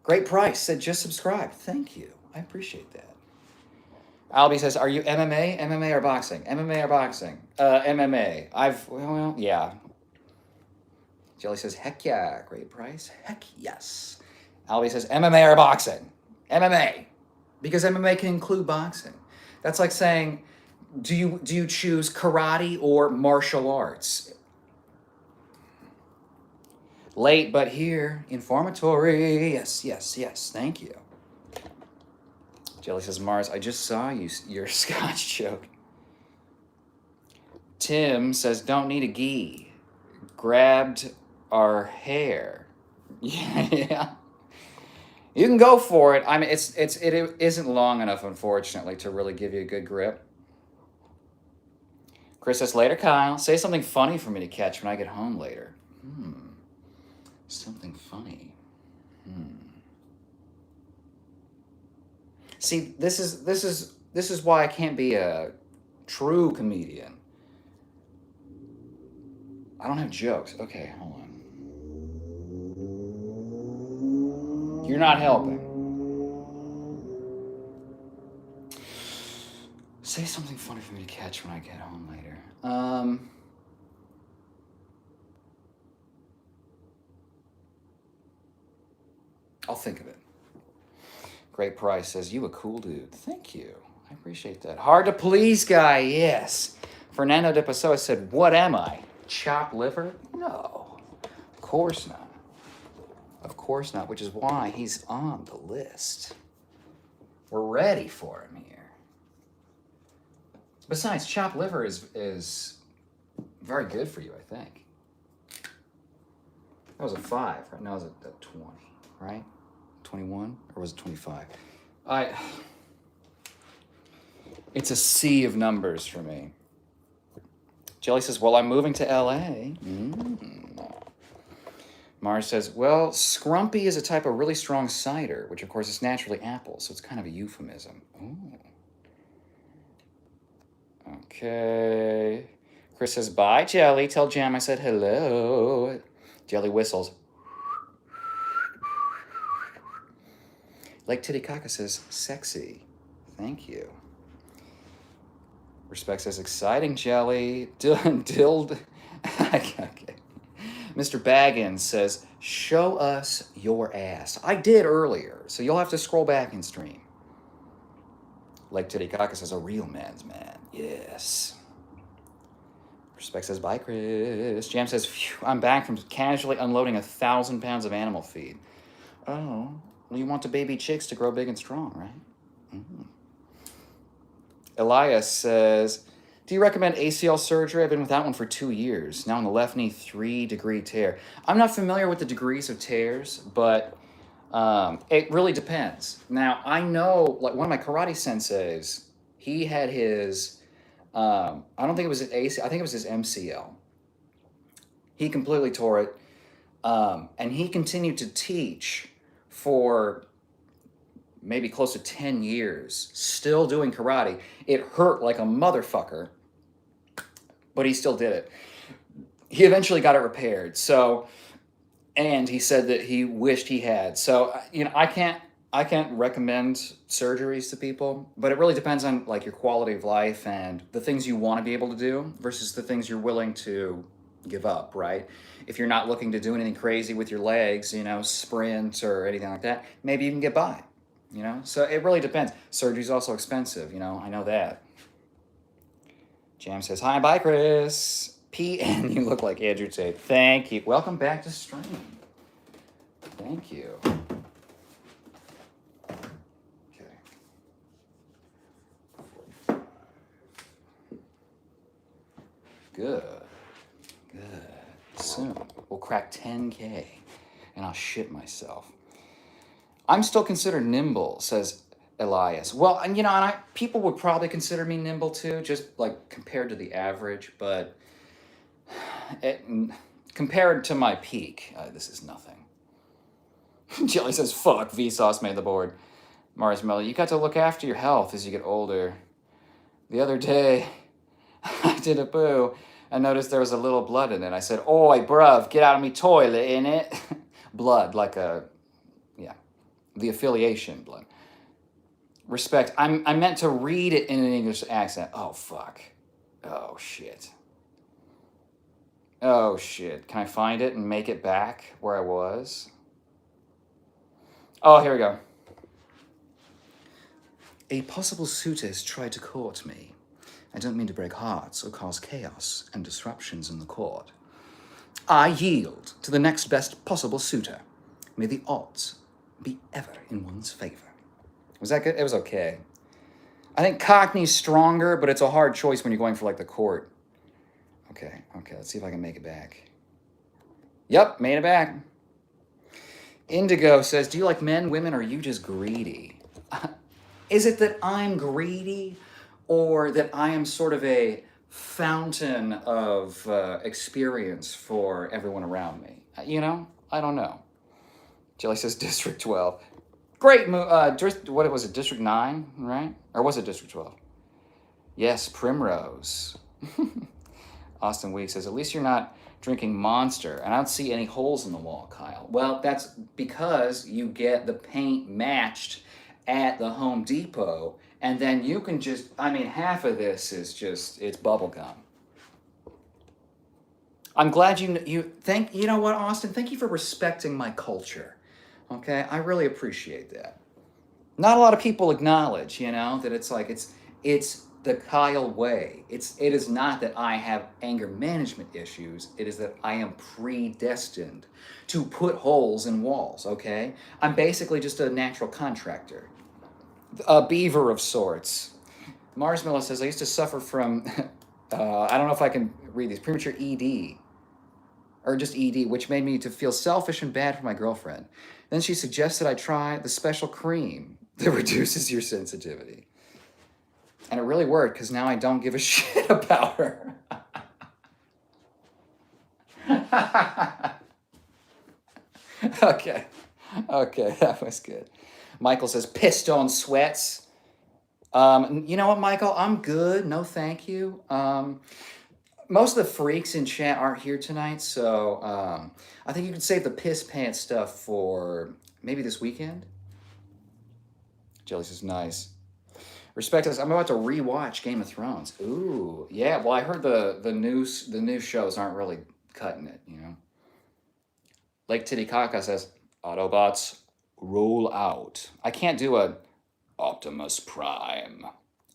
Great Price said, just subscribe. Thank you. I appreciate that. Albie says, are you MMA? MMA or boxing? MMA or boxing? MMA. Well, yeah. Jelly says, heck yeah. Great Price. Heck yes. Albie says, MMA or boxing? MMA. Because MMA can include boxing. That's like saying, do you choose karate or martial arts? Late but here. Informatory. Yes, yes, yes. Thank you. Jelly says, Mars, I just saw your Scotch joke. Tim says, don't need a gi. Grabbed our hair. Yeah. You can go for it. I mean, it isn't long enough, unfortunately, to really give you a good grip. Chris says, later, Kyle. Say something funny for me to catch when I get home later. Something funny. See, this is why I can't be a true comedian. I don't have jokes. Okay, hold on. You're not helping. Say something funny for me to catch when I get home later. I'll think of it. Great Price says, you a cool dude. Thank you. I appreciate that. Hard to please guy, yes. Fernando de Pessoa said, what am I? Chopped liver? No. Of course not. Of course not, which is why he's on the list. We're ready for him here. Besides, chopped liver is very good for you, I think. That was a 5. Right now it's a 20, right? 21? Or was it 25? It's a sea of numbers for me. Jelly says, well, I'm moving to LA. Mars says, well, scrumpy is a type of really strong cider, which of course is naturally apple, so it's kind of a euphemism. Ooh. Okay. Chris says, bye, Jelly. Tell Jam I said hello. Jelly whistles. Lake Titicaca says, sexy. Thank you. Respect says, exciting, Jelly. Dild. Okay. Mr. Baggins says, show us your ass. I did earlier, so you'll have to scroll back and stream. Like Titicaca says, a real man's man. Yes. Respect says, bye, Chris. Jam says, phew, I'm back from casually unloading 1,000 pounds of animal feed. Oh, well, you want the baby chicks to grow big and strong, right? Mm. Elias says, do you recommend ACL surgery? I've been without one for 2 years. Now on the left knee, 3-degree tear. I'm not familiar with the degrees of tears, but it really depends. Now, I know, like, one of my karate senseis, he had his, I don't think it was his ACL, I think it was his MCL. He completely tore it, and he continued to teach for maybe close to 10 years, still doing karate. It hurt like a motherfucker, but he still did it. He eventually got it repaired. So, and he said that he wished he had. So, I can't recommend surgeries to people, but it really depends on like your quality of life and the things you want to be able to do versus the things you're willing to give up, right? If you're not looking to do anything crazy with your legs, sprint or anything like that, maybe you can get by. So it really depends. Surgery's also expensive, I know that. Jam says, hi, bye, Chris. PN, you look like Andrew Tate. Thank you. Welcome back to stream. Thank you. Okay. Good. Soon we'll crack 10K and I'll shit myself. I'm still considered nimble, says Elias. Well, and people would probably consider me nimble too, just like compared to the average, but compared to my peak, this is nothing. Jelly says, fuck, Vsauce made the board. Mars Melly, you got to look after your health as you get older. The other day, I did a poo and noticed there was a little blood in it. I said, oi, bruv, get out of me toilet, innit? Blood, like the affiliation blood. Respect. I meant to read it in an English accent. Oh, fuck. Oh, shit. Can I find it and make it back where I was? Oh, here we go. A possible suitor has tried to court me. I don't mean to break hearts or cause chaos and disruptions in the court. I yield to the next best possible suitor. May the odds be ever in one's favor. Was that good? It was okay. I think Cockney's stronger, but it's a hard choice when you're going for like the court. Okay, let's see if I can make it back. Yep, made it back. Indigo says, do you like men, women, or are you just greedy? Is it that I'm greedy or that I am sort of a fountain of experience for everyone around me? I don't know. Jelly says District 12. Great move. What was it, District 9, right? Or was it District 12? Yes, Primrose. Austin Week says, at least you're not drinking Monster. And I don't see any holes in the wall, Kyle. Well, that's because you get the paint matched at the Home Depot. And then you can just, half of this is just, it's bubble gum. I'm glad you know what, Austin? Thank you for respecting my culture. Okay, I really appreciate that. Not a lot of people acknowledge, that it's like, it's the Kyle way. It is not that I have anger management issues. It is that I am predestined to put holes in walls, okay? I'm basically just a natural contractor. A beaver of sorts. Mars Miller says, I used to suffer from, I don't know if I can read these, premature ED. Or just ED, which made me to feel selfish and bad for my girlfriend. Then she suggested I try the special cream that reduces your sensitivity. And it really worked, because now I don't give a shit about her. Okay, that was good. Michael says, pissed on sweats. You know what, Michael? I'm good. No, thank you. Most of the freaks in chat aren't here tonight, so I think you can save the piss pants stuff for maybe this weekend. Jelly says, nice. Respect us. I'm about to rewatch Game of Thrones. Ooh, yeah. Well, I heard the new shows aren't really cutting it, Lake Titicaca says, Autobots, roll out. I can't do a Optimus Prime.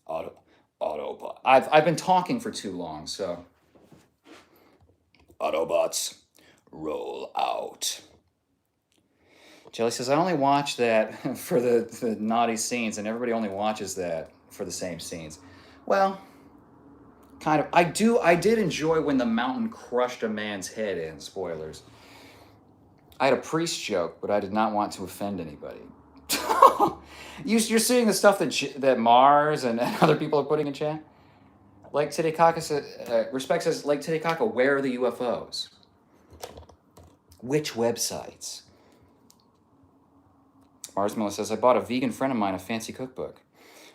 Autobot. I've been talking for too long, so. Autobots, roll out. Jelly says, I only watch that for the naughty scenes, and everybody only watches that for the same scenes. Well, kind of. I did enjoy when the mountain crushed a man's head in. Spoilers. I had a priest joke, but I did not want to offend anybody. You're seeing the stuff that Mars and other people are putting in chat? Lake Titicaca says, Respect says, Lake Titicaca, where are the UFOs? Which websites? Mars Miller says, I bought a vegan friend of mine a fancy cookbook.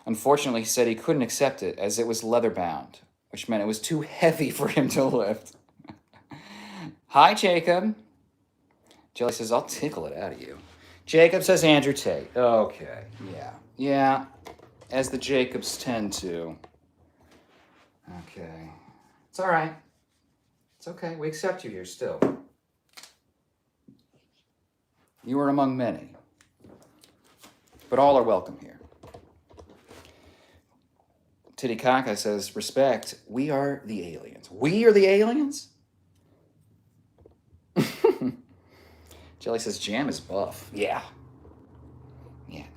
Unfortunately, he said he couldn't accept it as it was leather bound, which meant it was too heavy for him to lift. Hi, Jacob. Jelly says, I'll tickle it out of you. Jacob says, Andrew Tate. Okay, yeah. As the Jacobs tend to. Okay. It's all right. It's okay. We accept you here still. You are among many. But all are welcome here. Titicaca says, respect, we are the aliens. We are the aliens? Jelly says, Jam is buff. Yeah,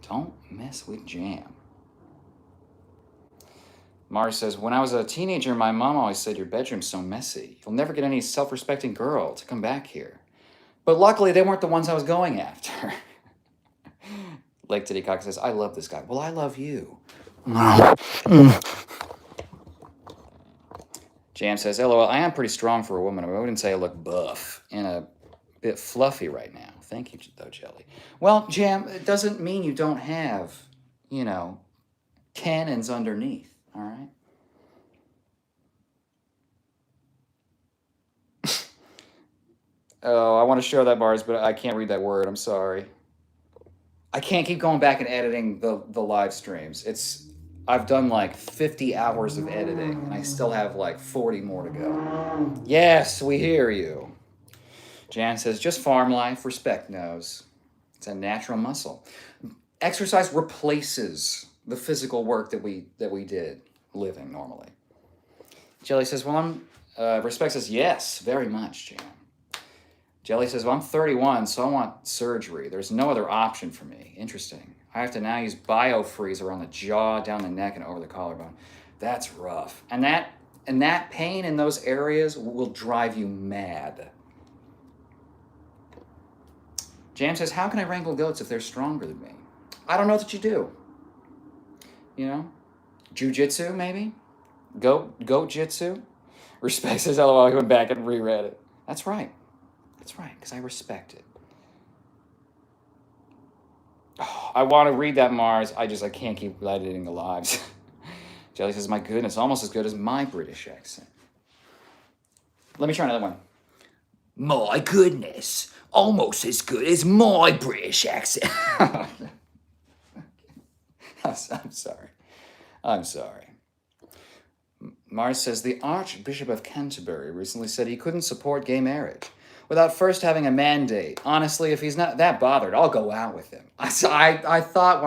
don't mess with Jam. Mars says, when I was a teenager, my mom always said, your bedroom's so messy. You'll never get any self-respecting girl to come back here. But luckily, they weren't the ones I was going after. Lake Titicaca says, I love this guy. Well, I love you. Jam says, LOL, I am pretty strong for a woman. I wouldn't say I look buff and a bit fluffy right now. Thank you, though, Jelly. Well, Jam, it doesn't mean you don't have, cannons underneath, all right? Oh, I want to show that, Mars, but I can't read that word. I'm sorry. I can't keep going back and editing the live streams. I've done like 50 hours of editing, and I still have like 40 more to go. Yes, we hear you. Jan says, just farm life, respect knows. It's a natural muscle. Exercise replaces the physical work that we did living normally. Jelly says, well, respect says, yes, very much, Jan. Jelly says, well, I'm 31, so I want surgery. There's no other option for me. Interesting. I have to now use biofreeze around the jaw, down the neck, and over the collarbone. That's rough. And that pain in those areas will drive you mad. Jam says, how can I wrangle goats if they're stronger than me? I don't know that you do. Jiu-jitsu, maybe? Goat jitsu? Respect says, LOL, I went back and reread it. That's right, because I respect it. Oh, I want to read that, Mars. I can't keep editing the lives. Jelly says, my goodness, almost as good as my British accent. Let me try another one. My goodness, almost as good as my British accent. I'm sorry. Mars says, the Archbishop of Canterbury recently said he couldn't support gay marriage without first having a mandate. Honestly, if he's not that bothered, I'll go out with him. I thought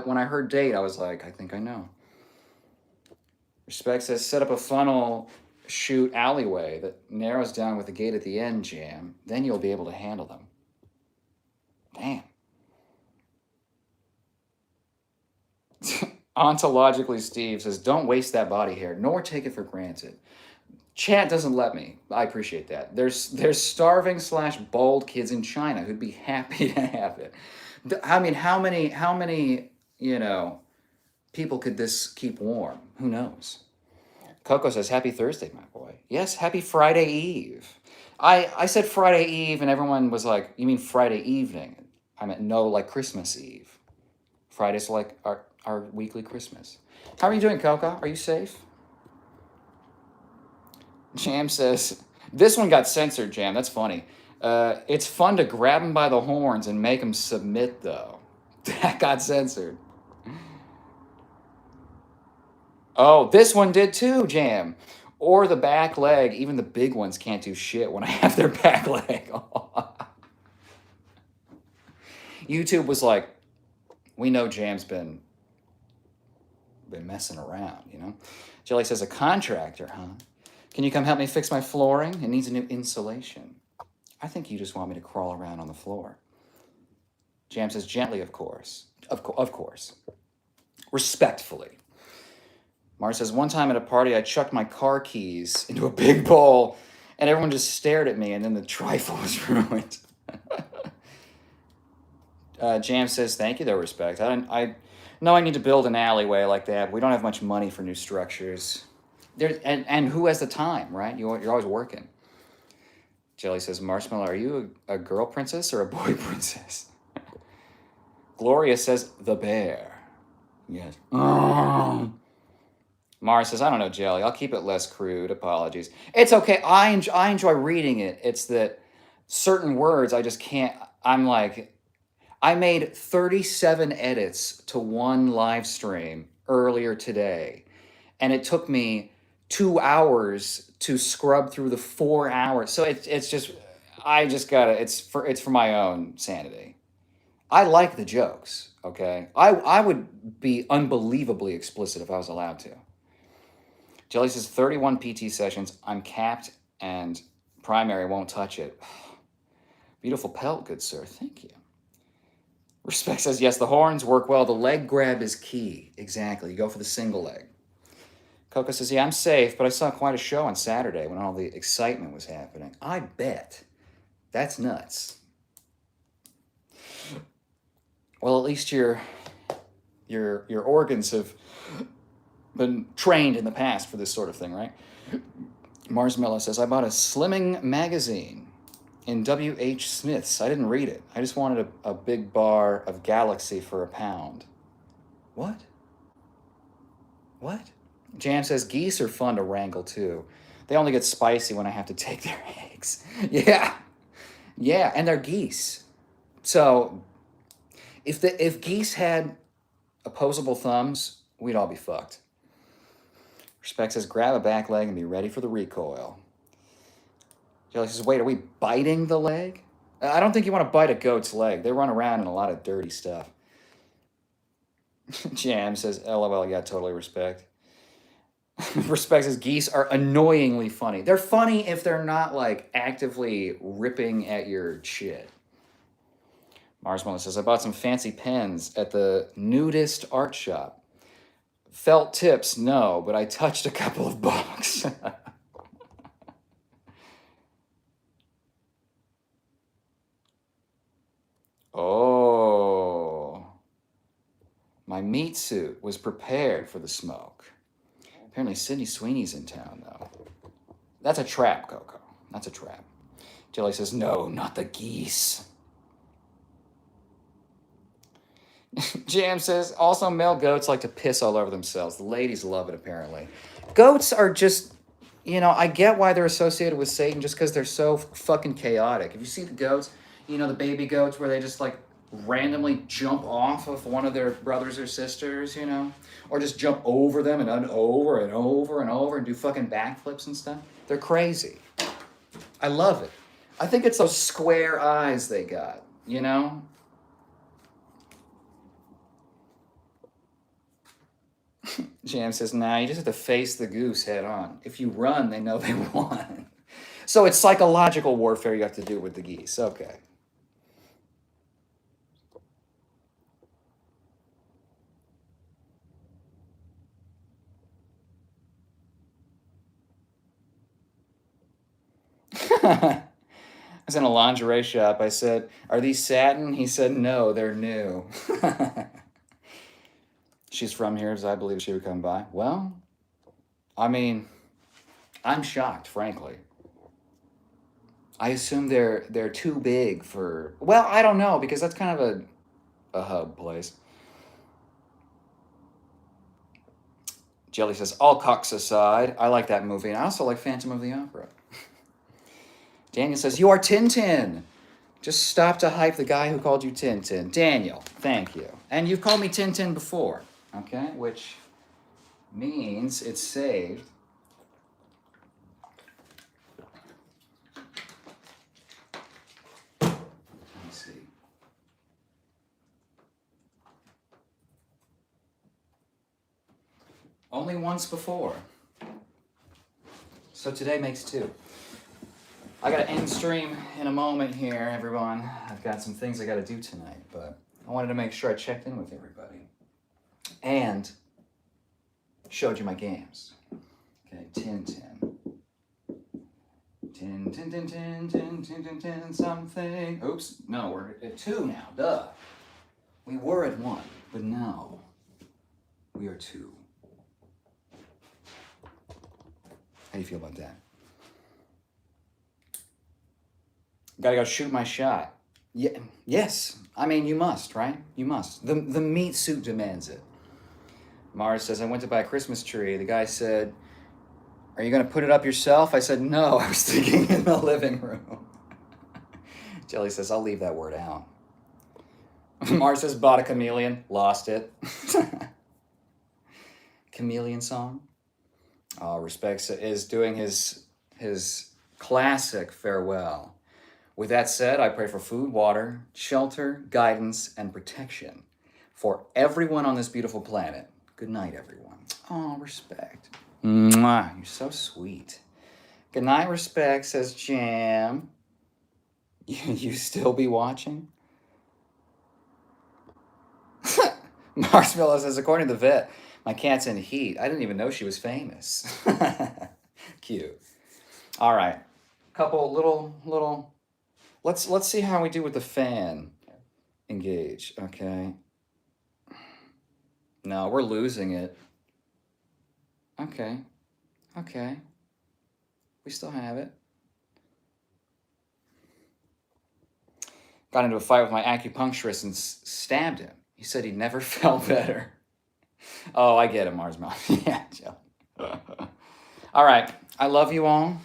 when I heard date, I was like, I think I know. Respect says, set up a funnel shoot alleyway that narrows down with a gate at the end, Jam. Then you'll be able to handle them. Damn. Ontologically, Steve says, don't waste that body hair, nor take it for granted. Chat doesn't let me. I appreciate that. There's starving / bald kids in China who'd be happy to have it. I mean, how many people could this keep warm? Who knows? Coco says, happy Thursday, my boy. Yes, happy Friday Eve. I said Friday Eve, and everyone was like, you mean Friday evening? I meant, no, like Christmas Eve. Friday's like our weekly Christmas. How are you doing, Coco? Are you safe? Jam says, this one got censored, Jam. That's funny. It's fun to grab him by the horns and make him submit, though. That got censored. Oh, this one did too, Jam. Or the back leg. Even the big ones can't do shit when I have their back leg. YouTube was like, we know Jam's been been messing around, you know? Jelly says, a contractor, huh? Can you come help me fix my flooring? It needs a new insulation. I think you just want me to crawl around on the floor. Jam says, gently, of course. Of course. Respectfully. Mars says, one time at a party, I chucked my car keys into a big bowl, and everyone just stared at me, and then the trifle was ruined. Jam says, thank you, though, respect. I know I need to build an alleyway like that. We don't have much money for new structures. And who has the time, right? You're always working. Jelly says, Marshmallow, are you a girl princess or a boy princess? Gloria says, the bear. Yes. Mars says, I don't know, Jelly. I'll keep it less crude. Apologies. It's okay. I enjoy reading it. It's that certain words I just can't. I'm like, I made 37 edits to one live stream earlier today, and it took me 2 hours to scrub through the 4 hours. So it's just, I just gotta. It's for my own sanity. I like the jokes. Okay, I would be unbelievably explicit if I was allowed to. Jelly says 31 PT sessions. I'm capped and primary won't touch it. Beautiful pelt, good sir. Thank you. Respect says, yes, the horns work well. The leg grab is key. Exactly. You go for the single leg. Coco says, yeah, I'm safe, but I saw quite a show on Saturday when all the excitement was happening. I bet. That's nuts. Well, at least your organs have been trained in the past for this sort of thing, right? Marsmello says, I bought a Slimming magazine in W.H. Smith's. I didn't read it. I just wanted a big bar of Galaxy for £1. What? What? Jam says, geese are fun to wrangle too. They only get spicy when I have to take their eggs. Yeah. Yeah, and they're geese. So if geese had opposable thumbs, we'd all be fucked. Respect says, grab a back leg and be ready for the recoil. Jelly says, wait, are we biting the leg? I don't think you want to bite a goat's leg. They run around in a lot of dirty stuff. Jam says, LOL, yeah, totally respect. Respect says, geese are annoyingly funny. They're funny if they're not, like, actively ripping at your shit. Marsmallow says, I bought some fancy pens at the nudist art shop. Felt tips, no, but I touched a couple of bucks. Oh. My meat suit was prepared for the smoke. Apparently Sydney Sweeney's in town, though. That's a trap, Coco. That's a trap. Jelly says, no, not the geese. Jam says, also male goats like to piss all over themselves. The ladies love it, apparently. Goats are just, I get why they're associated with Satan just because they're so fucking chaotic. If you see the goats, the baby goats where they just like randomly jump off of one of their brothers or sisters, or just jump over them and over and over and over and do fucking backflips and stuff. They're crazy. I love it. I think it's those square eyes they got, Jam says, nah, you just have to face the goose head on. If you run, they know they won. So it's psychological warfare you have to do with the geese. Okay. I was in a lingerie shop. I said, are these satin? He said, no, they're new. She's from here, as I believe she would come by. Well, I mean, I'm shocked, frankly. I assume they're too big for... Well, I don't know, because that's kind of a hub place. Jelly says, all cocks aside, I like that movie, and I also like Phantom of the Opera. Daniel says, you are Tintin. Just stop to hype the guy who called you Tintin. Daniel, thank you. And you've called me Tintin before, okay? Which means it's saved. Let me see. Only once before. So today makes 2. I got to end stream in a moment here, everyone. I've got some things I got to do tonight, but I wanted to make sure I checked in with everybody. And showed you my games. Okay, 10, 10. 10, 10, 10, 10, 10, 10, 10, 10, something. Oops, no, we're at 2 now, duh. We were at 1, but now we are 2. How do you feel about that? Gotta go shoot my shot. Yeah, yes, I mean, you must, right? You must. The meat suit demands it. Mars says, I went to buy a Christmas tree. The guy said, are you going to put it up yourself? I said, no, I was thinking in the living room. Jelly says, I'll leave that word out. Mars says, bought a chameleon, lost it. Chameleon song. Respects is doing his classic farewell. With that said, I pray for food, water, shelter, guidance, and protection for everyone on this beautiful planet. Good night, everyone. Oh, respect. Mwah, you're so sweet. Good night, respect, says Jam. You still be watching? Marshmallow says, according to the vet, my cat's in heat. I didn't even know she was famous. Cute. All right. Couple little. Let's see how we do with the fan. Engage. Okay. No, we're losing it. Okay. We still have it. Got into a fight with my acupuncturist and stabbed him. He said he never felt better. Oh, I get it, Mars Mouth. Yeah, Joe. All right. I love you all.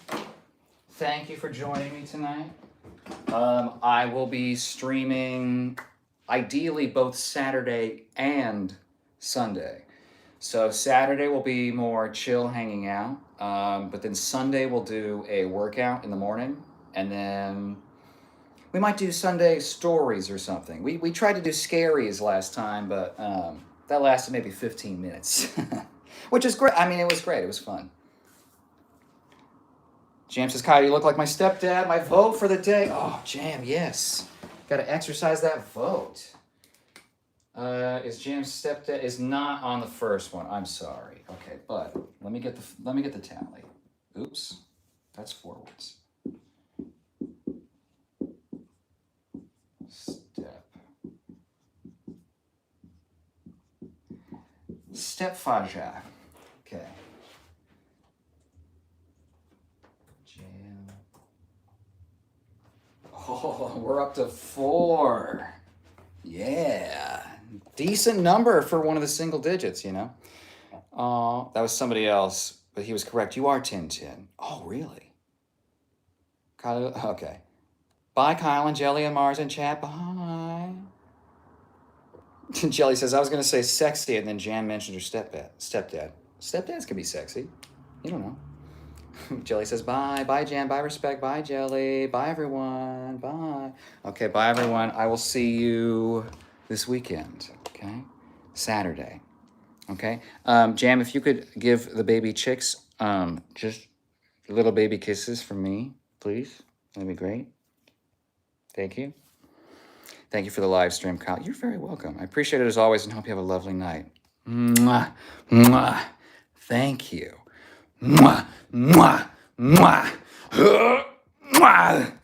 Thank you for joining me tonight. I will be streaming ideally both Saturday and Sunday. So Saturday will be more chill hanging out, but then Sunday we'll do a workout in the morning, and then we might do Sunday stories or something. We tried to do scaries last time, but that lasted maybe 15 minutes, which is great. I mean, it was great. It was fun. Jam says, Kyle, you look like my stepdad. My vote for the day. Oh, Jam, yes. Got to exercise that vote. Is Jam's stepdad is not on the first one. I'm sorry. Okay, but let me get the tally. Oops, that's forwards. Stepfather. Okay. Jam. Oh, we're up to 4. Yeah. Decent number for one of the single digits, you know? Oh, that was somebody else, but he was correct. You are 10-10. Oh, really? Kyle, okay. Bye, Kyle and Jelly and Mars and chat. Bye. Jelly says, I was going to say sexy, and then Jan mentioned her stepdad. Stepdads can be sexy. You don't know. Jelly says, bye. Bye, Jan. Bye, respect. Bye, Jelly. Bye, everyone. Bye. Okay, bye, everyone. I will see you this weekend, okay? Saturday, okay? Jam, if you could give the baby chicks just little baby kisses from me, please. That'd be great. Thank you. Thank you for the live stream, Kyle. You're very welcome. I appreciate it as always and hope you have a lovely night. Mwah, mwah. Thank you. Mwah, mwah, mwah. Mwah.